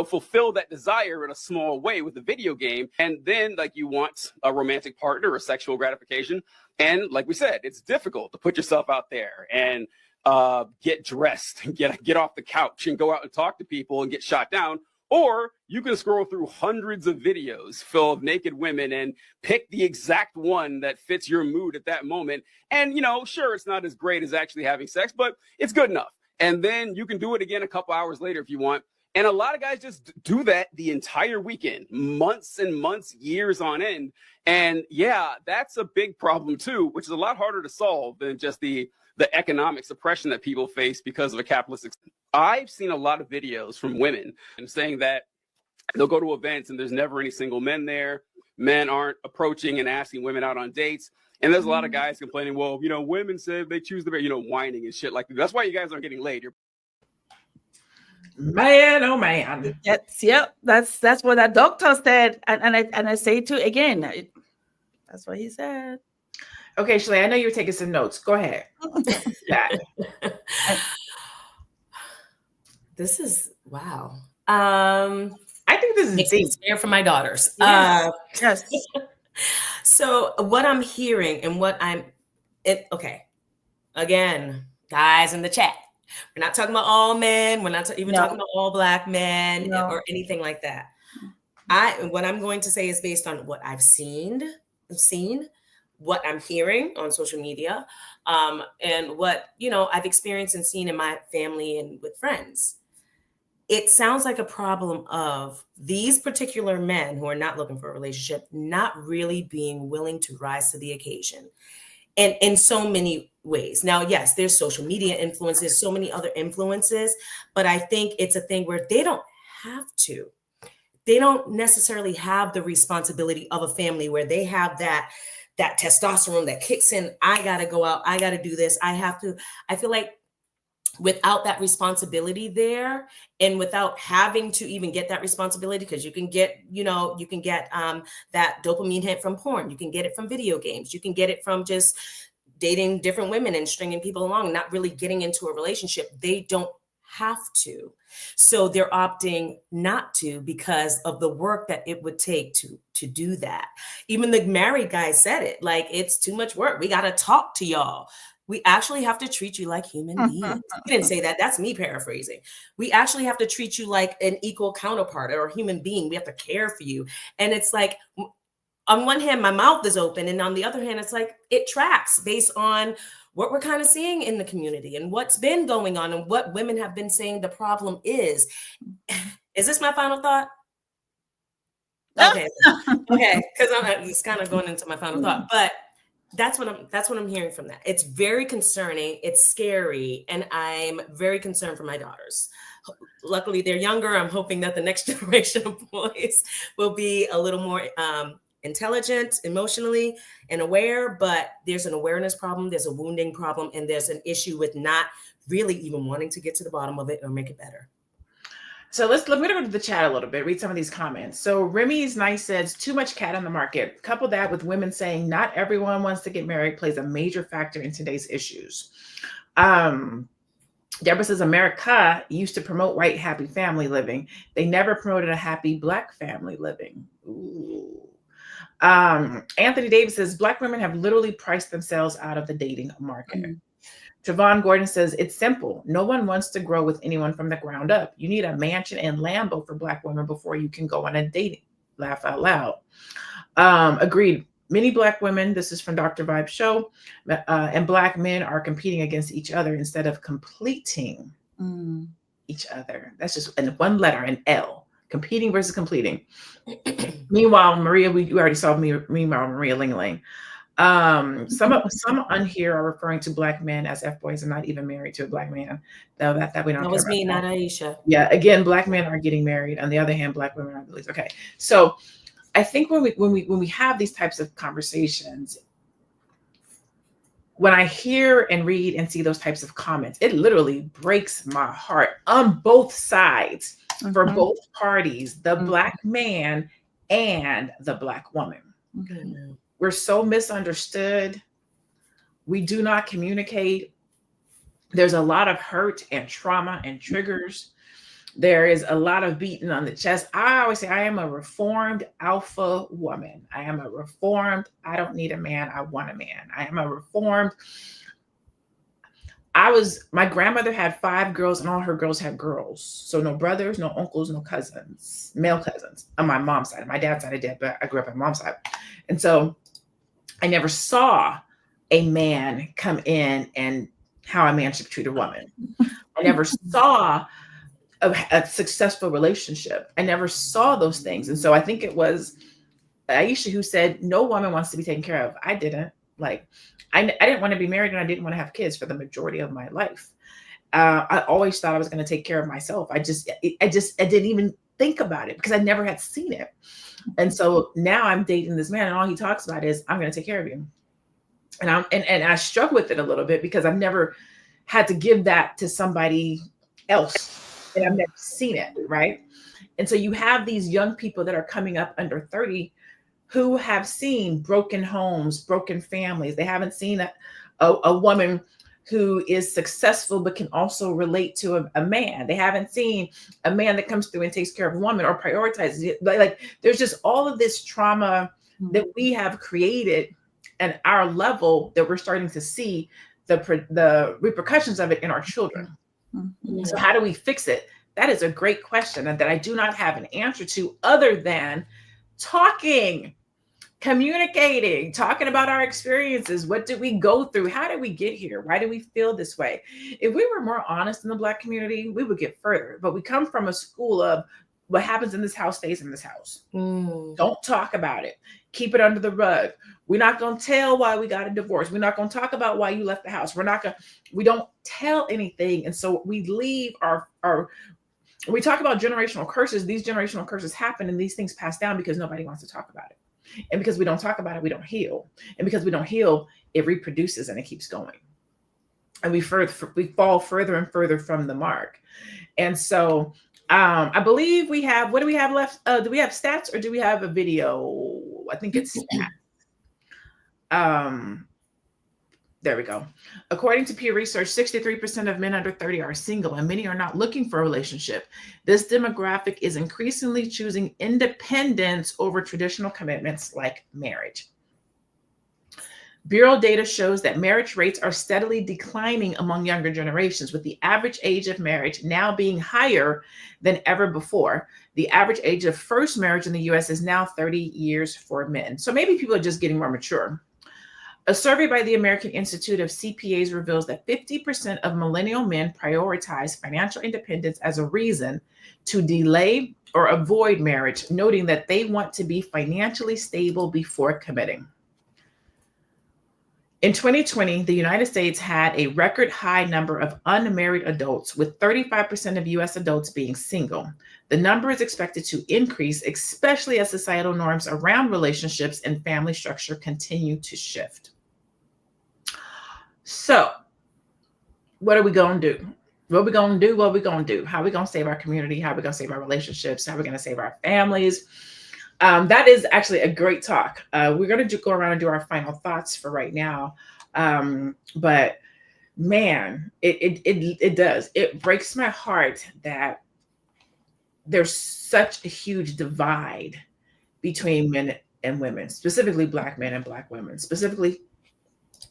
fulfill that desire in a small way with the video game. And then like you want a romantic partner or sexual gratification. And like we said, it's difficult to put yourself out there and get dressed and get off the couch and go out and talk to people and get shot down. Or you can scroll through hundreds of videos full of naked women and pick the exact one that fits your mood at that moment. And, sure, it's not as great as actually having sex, but it's good enough. And then you can do it again a couple hours later if you want. And a lot of guys just do that the entire weekend, months and months, years on end. And yeah, that's a big problem too, which is a lot harder to solve than just the economic suppression that people face because of a capitalist. I've seen a lot of videos from women and saying that they'll go to events and there's never any single men there. Men aren't approaching and asking women out on dates. And there's a lot of guys complaining, well, women say they choose the, whining and shit like that. That's why you guys aren't getting laid. Man, oh man. That's what that doctor said. And I say it too again. That's what he said. Okay, Shalaye, I know you were taking some notes. Go ahead. This is wow. I think this is deep. Scared for my daughters. Yes. So what I'm hearing and okay. Again, guys in the chat, we're not talking about all men. We're not even talking about all Black men or anything like that. What I'm going to say is based on what I've seen, what I'm hearing on social media, and what, I've experienced and seen in my family and with friends. It sounds like a problem of these particular men who are not looking for a relationship, not really being willing to rise to the occasion. And in so many ways. Now, yes, there's social media influences, so many other influences, but I think it's a thing where they don't have to. They don't necessarily have the responsibility of a family where they have that testosterone that kicks in. I got to go out. I got to do this. I feel like without that responsibility there and without having to even get that responsibility, because you can get that dopamine hit from porn. You can get it from video games. You can get it from just dating different women and stringing people along, not really getting into a relationship. They don't have to. So they're opting not to because of the work that it would take to do that. Even the married guy said it, like, it's too much work. We got to talk to y'all. We actually have to treat you like human beings. He didn't say that. That's me paraphrasing. We actually have to treat you like an equal counterpart or a human being. We have to care for you. And it's like, on one hand, my mouth is open. And on the other hand, it's like, it tracks based on what we're kind of seeing in the community and what's been going on and what women have been saying the problem is. Is this my final thought? Okay. Because it's kind of going into my final thought. But that's what I'm hearing from that. It's very concerning. It's scary. And I'm very concerned for my daughters. Luckily, they're younger. I'm hoping that the next generation of boys will be a little more intelligent, emotionally, and aware. But there's an awareness problem. There's a wounding problem. And there's an issue with not really even wanting to get to the bottom of it or make it better. So let me go to the chat a little bit, read some of these comments. So Remy's Nice says, too much cat on the market. Couple that with women saying not everyone wants to get married plays a major factor in today's issues. Deborah says, America used to promote white happy family living. They never promoted a happy Black family living. Ooh. Anthony Davis says, Black women have literally priced themselves out of the dating market. Javon Gordon says, it's simple. No one wants to grow with anyone from the ground up. You need a mansion and Lambo for Black women before you can go on a date. Laugh out loud. Agreed. Many Black women, this is from Dr. Vibe Show, and Black men are competing against each other instead of completing each other. That's just one letter, an L. Competing versus completing. Meanwhile, Maria, we already saw Maria Ling Ling. Some on here are referring to Black men as F-boys and not even married to a Black man. Though that we don't That care was about me, that. not Aisha. Yeah, again, Black men are getting married. On the other hand, Black women are the least. Okay, so I think when we have these types of conversations, when I hear and read and see those types of comments, it literally breaks my heart on both sides, for both parties, the Black man and the Black woman. We're so misunderstood. We do not communicate. There's a lot of hurt and trauma and triggers. There is a lot of beating on the chest. I always say I am a reformed alpha woman. I am a reformed, I don't need a man, I want a man. I am a reformed. My grandmother had 5 girls and all her girls had girls. So no brothers, no uncles, no cousins, male cousins on my mom's side. My dad's side I did, but I grew up on my mom's side. And so I never saw a man come in and how a man should treat a woman. I never saw a successful relationship. I never saw those things. And so I think it was Aisha who said, no woman wants to be taken care of. I didn't. Like, I didn't want to be married and I didn't want to have kids for the majority of my life. I always thought I was going to take care of myself. I didn't even think about it because I never had seen it. And so now I'm dating this man and all he talks about is, I'm going to take care of you. And I struggle with it a little bit because I've never had to give that to somebody else. And I've never seen it, right? And so you have these young people that are coming up under 30 who have seen broken homes, broken families. They haven't seen a woman who is successful but can also relate to a man. They haven't seen a man that comes through and takes care of a woman or prioritizes it. Like there's just all of this trauma that we have created at our level that we're starting to see the repercussions of it in our children. So how do we fix it? That is a great question and that I do not have an answer to other than talking, communicating, talking about our experiences. What did we go through? How did we get here? Why do we feel this way? If we were more honest in the Black community, we would get further. But we come from a school of what happens in this house stays in this house. Don't talk about it. Keep it under the rug. We're not going to tell why we got a divorce. We're not going to talk about why you left the house. We don't tell anything. And so we leave we talk about generational curses. These generational curses happen and these things pass down because nobody wants to talk about it. And because we don't talk about it, we don't heal. And because we don't heal, it reproduces and it keeps going. And we fall further and further from the mark. And so I believe we have, what do we have left? Do we have stats or do we have a video? I think it's stats. There we go. According to Pew Research, 63% of men under 30 are single and many are not looking for a relationship. This demographic is increasingly choosing independence over traditional commitments like marriage. Bureau data shows that marriage rates are steadily declining among younger generations, with the average age of marriage now being higher than ever before. The average age of first marriage in the US is now 30 years for men. So maybe people are just getting more mature. A survey by the American Institute of CPAs reveals that 50% of millennial men prioritize financial independence as a reason to delay or avoid marriage, noting that they want to be financially stable before committing. In 2020, the United States had a record high number of unmarried adults, with 35% of US adults being single. The number is expected to increase, especially as societal norms around relationships and family structure continue to shift. So, what are we going to do? What are we going to do? What are we going to do? How are we going to save our community? How are we going to save our relationships? How are we going to save our families? That is actually a great talk. We're going to go around and do our final thoughts for right now. But man, it does. It breaks my heart that there's such a huge divide between men and women, specifically Black men and Black women, specifically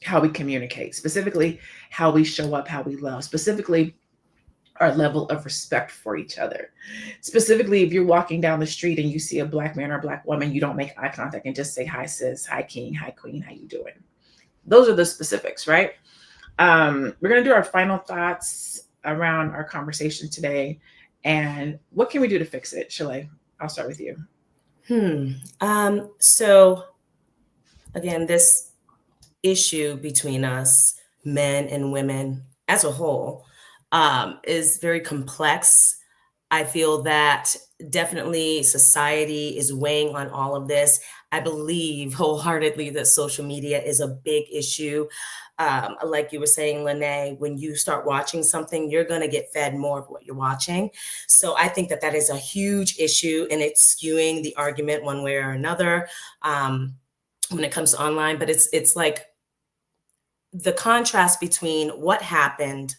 how we communicate, specifically how we show up, how we love, specifically our level of respect for each other. Specifically, if you're walking down the street and you see a Black man or a Black woman, you don't make eye contact and just say, hi, sis, hi, king, hi, queen, how you doing? Those are the specifics, right? We're going to do our final thoughts around our conversation today. And what can we do to fix it? Shalaye, I'll start with you. So again, this issue between us, men and women as a whole, is very complex. I feel that definitely society is weighing on all of this. I believe wholeheartedly that social media is a big issue. Like you were saying, LaNée, when you start watching something, you're going to get fed more of what you're watching. So I think that that is a huge issue, and it's skewing the argument one way or another when it comes to online. But it's like the contrast between what happened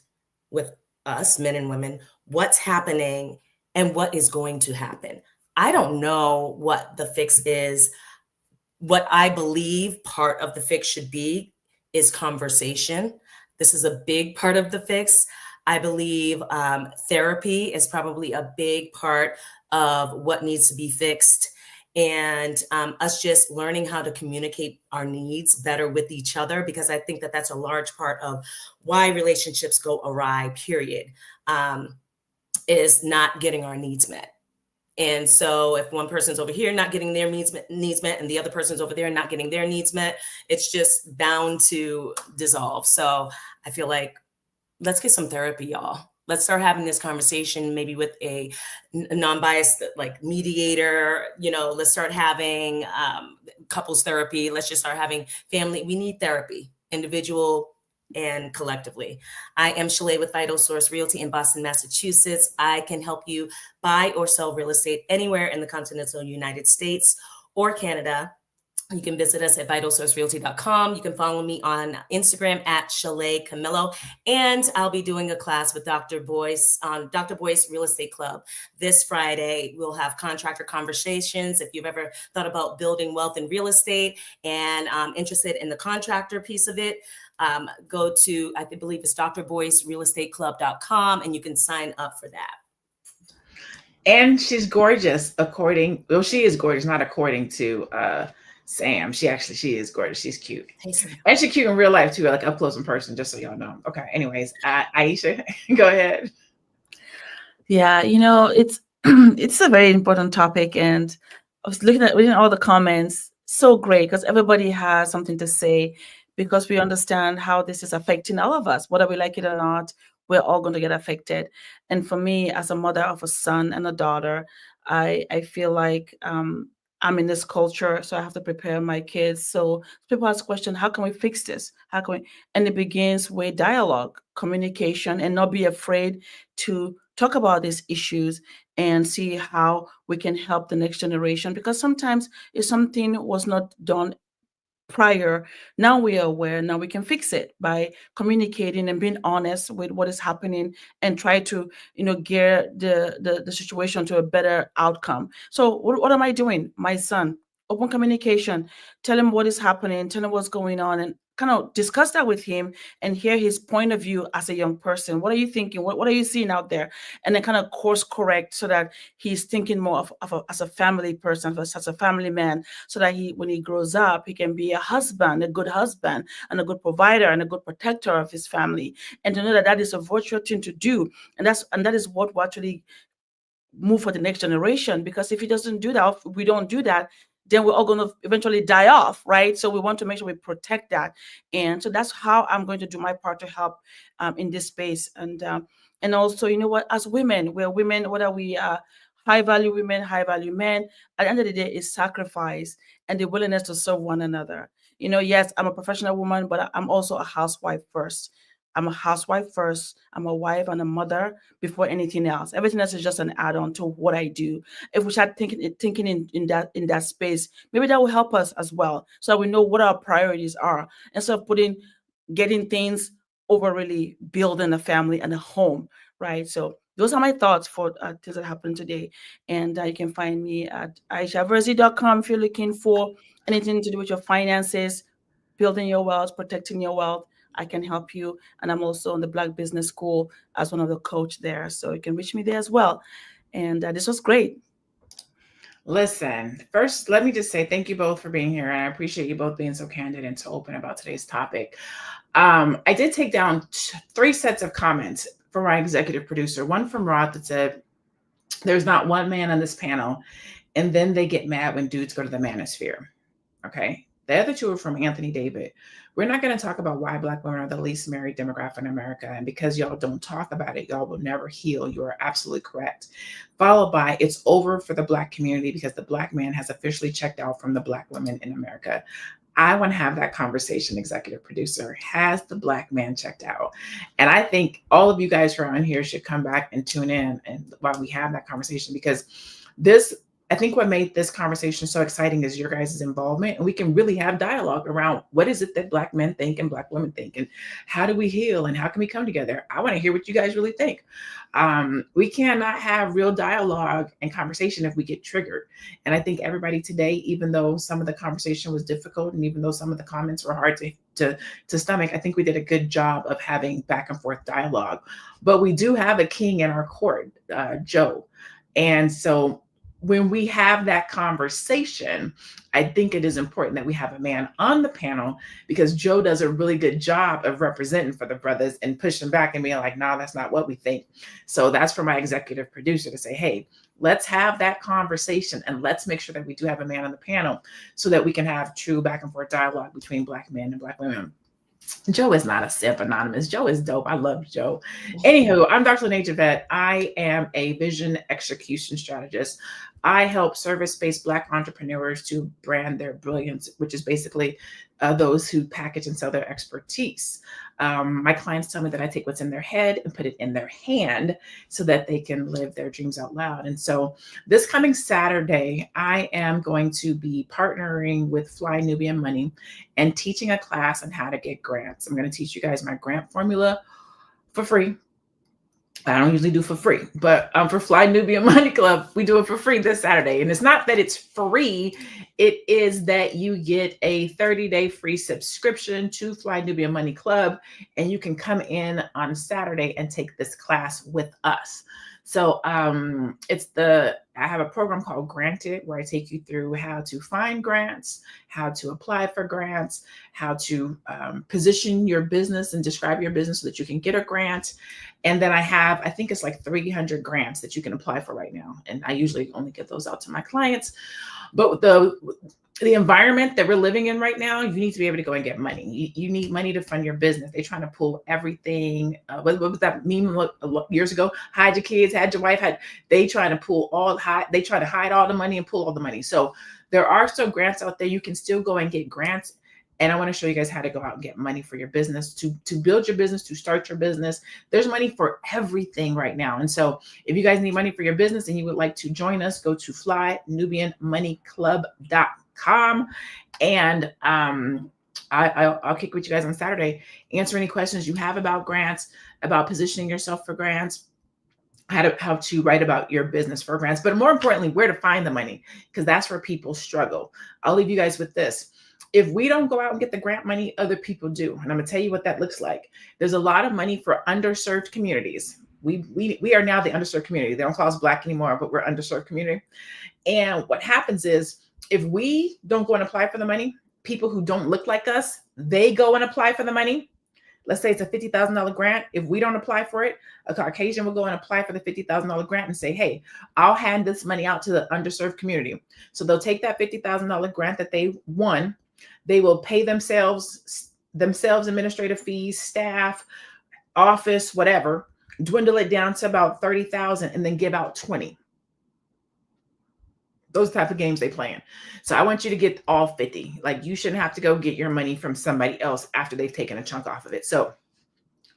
with us, men and women, what's happening, and what is going to happen. I don't know what the fix is. What I believe part of the fix should be is conversation. This is a big part of the fix. I believe therapy is probably a big part of what needs to be fixed. And us just learning how to communicate our needs better with each other, because I think that that's a large part of why relationships go awry, period, is not getting our needs met. And so if one person's over here not getting their needs met and the other person's over there not getting their needs met, it's just bound to dissolve. So I feel like, let's get some therapy, y'all. Let's start having this conversation, maybe with a non-biased like mediator. Let's start having couples therapy. Let's just start having family. We need therapy, individual and collectively. I am Shalaye with Vital Source Realty in Boston, Massachusetts. I can help you buy or sell real estate anywhere in the continental United States or Canada. You can visit us at vitalsourcerealty.com. You can follow me on Instagram at Shalaye Camillo. And I'll be doing a class with Dr. Boyce on Dr. Boyce Real Estate Club this Friday. We'll have contractor conversations. If you've ever thought about building wealth in real estate and interested in the contractor piece of it, go to, I believe it's drboycerealestateclub.com, and you can sign up for that. And she's gorgeous she is gorgeous, not according to Sam. She is gorgeous. She's cute. Hey, Sam. And she's cute in real life too, like up close in person, just so y'all know. Okay. Anyways, Aisha, go ahead. Yeah, it's it's a very important topic, and I was reading all the comments. So great, because everybody has something to say, because we understand how this is affecting all of us, whether we like it or not. We're all going to get affected. And for me, as a mother of a son and a daughter, I feel like I'm in this culture, so I have to prepare my kids. So people ask questions, how can we fix this? And it begins with dialogue, communication, and not be afraid to talk about these issues and see how we can help the next generation. Because sometimes if something was not done prior, now we are aware, now we can fix it by communicating and being honest with what is happening and try to gear the situation to a better outcome. So what am I doing? My son, open communication, tell him what is happening, tell him what's going on, and kind of discuss that with him and hear his point of view as a young person. What are you thinking? What are you seeing out there? And then kind of course correct so that he's thinking more as a family person, as a family man, so that when he grows up, he can be a good husband and a good provider and a good protector of his family. And to know that that is a virtual thing to do. And that is what will actually move for the next generation. Because if he doesn't do that, if we don't do that, then we're all going to eventually die off, right? So we want to make sure we protect that. And so that's how I'm going to do my part to help in this space. And also, as women, we're women, whether we are high value women, high value men, at the end of the day, it's sacrifice and the willingness to serve one another. Yes, I'm a professional woman, but I'm also a housewife first. I'm a housewife first. I'm a wife and a mother before anything else. Everything else is just an add-on to what I do. If we start thinking in that space, maybe that will help us as well, so we know what our priorities are, instead of getting things over really building a family and a home, right? So those are my thoughts for things that happened today. And you can find me at aishaverzi.com if you're looking for anything to do with your finances, building your wealth, protecting your wealth. I can help you. And I'm also in the Black Business School as one of the coach there. So you can reach me there as well. And this was great. Listen, first, let me just say thank you both for being here. And I appreciate you both being so candid and so open about today's topic. I did take down 3 sets of comments from my executive producer. One from Rod that said, there's not one man on this panel. And then they get mad when dudes go to the manosphere. Okay. The other 2 are from Anthony David, We're not going to talk about why Black women are the least married demographic in America. And because y'all don't talk about it, y'all will never heal. You are absolutely correct. Followed by, it's over for the Black community because the Black man has officially checked out from the Black women in America. I want to have that conversation, executive producer. Has the Black man checked out? And I think all of you guys who are on here should come back and tune in and while we have that conversation, because I think what made this conversation so exciting is your guys' involvement, and we can really have dialogue around what is it that Black men think and Black women think, and how do we heal and how can we come together? I want to hear what you guys really think. We cannot have real dialogue and conversation if we get triggered. And I think everybody today, even though some of the conversation was difficult and even though some of the comments were hard to stomach, I think we did a good job of having back and forth dialogue. But we do have a king in our court, Joe. And so when we have that conversation, I think it is important that we have a man on the panel, because Joe does a really good job of representing for the brothers and pushing back and being like, nah, that's not what we think. So that's for my executive producer to say, hey, let's have that conversation and let's make sure that we do have a man on the panel so that we can have true back and forth dialogue between Black men and Black women. Joe is not a simp anonymous. Joe is dope. I love Joe. Anywho, I'm Dr. LaNée Javette. I am a vision execution strategist. I help service-based Black entrepreneurs to brand their brilliance, which is basically those who package and sell their expertise. My clients tell me that I take what's in their head and put it in their hand so that they can live their dreams out loud. And so this coming Saturday, I am going to be partnering with Fly Nubian Money and teaching a class on how to get grants. I'm going to teach you guys my grant formula for free. I don't usually do for free, but for Fly Nubian Money Club, we do it for free this Saturday. And it's not that it's free. It is that you get a 30-day free subscription to Fly Nubian Money Club, and you can come in on Saturday and take this class with us. So I have a program called Granted, where I take you through how to find grants, how to apply for grants, how to position your business and describe your business so that you can get a grant. And then I think it's like 300 grants that you can apply for right now. And I usually only get those out to my clients. But with the environment that we're living in right now, you need to be able to go and get money. You need money to fund your business. They're trying to pull everything. What was that meme years ago? Hide your kids, hide your wife. They try to hide all the money and pull all the money. So there are still grants out there. You can still go and get grants. And I want to show you guys how to go out and get money for your business, to build your business, to start your business. There's money for everything right now. And so if you guys need money for your business and you would like to join us, go to flynubianmoneyclub.com. And I'll kick with you guys on Saturday, answer any questions you have about grants, about positioning yourself for grants, how to write about your business for grants, but more importantly, where to find the money, because that's where people struggle. I'll leave you guys with this. If we don't go out and get the grant money, other people do. And I'm going to tell you what that looks like. There's a lot of money for underserved communities. We are now the underserved community. They don't call us Black anymore, but we're underserved community. And what happens is, if we don't go and apply for the money, people who don't look like us, they go and apply for the money. Let's say it's a $50,000 grant. If we don't apply for it, a Caucasian will go and apply for the $50,000 grant and say, hey, I'll hand this money out to the underserved community. So they'll take that $50,000 grant that they won. They will pay themselves administrative fees, staff, office, whatever, dwindle it down to about 30,000 and then give out 20. Those type of games they playing. So I want you to get all 50. Like, you shouldn't have to go get your money from somebody else after they've taken a chunk off of it. So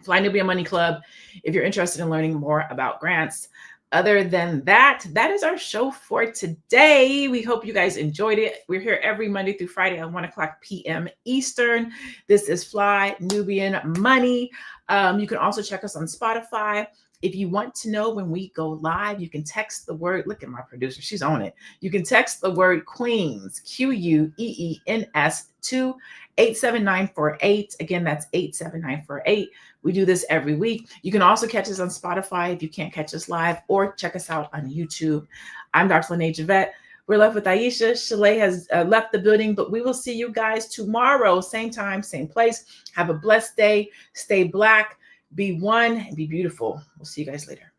Fly Nubian Money Club, if you're interested in learning more about grants. Other than that, that is our show for today. We hope you guys enjoyed it. We're here every Monday through Friday at 1:00 p.m. Eastern. This is Fly Nubian Money. You can also check us on Spotify. If you want to know when we go live, you can text the word, look at my producer, she's on it. You can text the word Queens, Queens, to 87948. Again, that's 87948. We do this every week. You can also catch us on Spotify if you can't catch us live, or check us out on YouTube. I'm Dr. LaNée Javette. We're left with Aisha. Shalaye has left the building, but we will see you guys tomorrow, same time, same place. Have a blessed day. Stay Black, be one, and be beautiful. We'll see you guys later.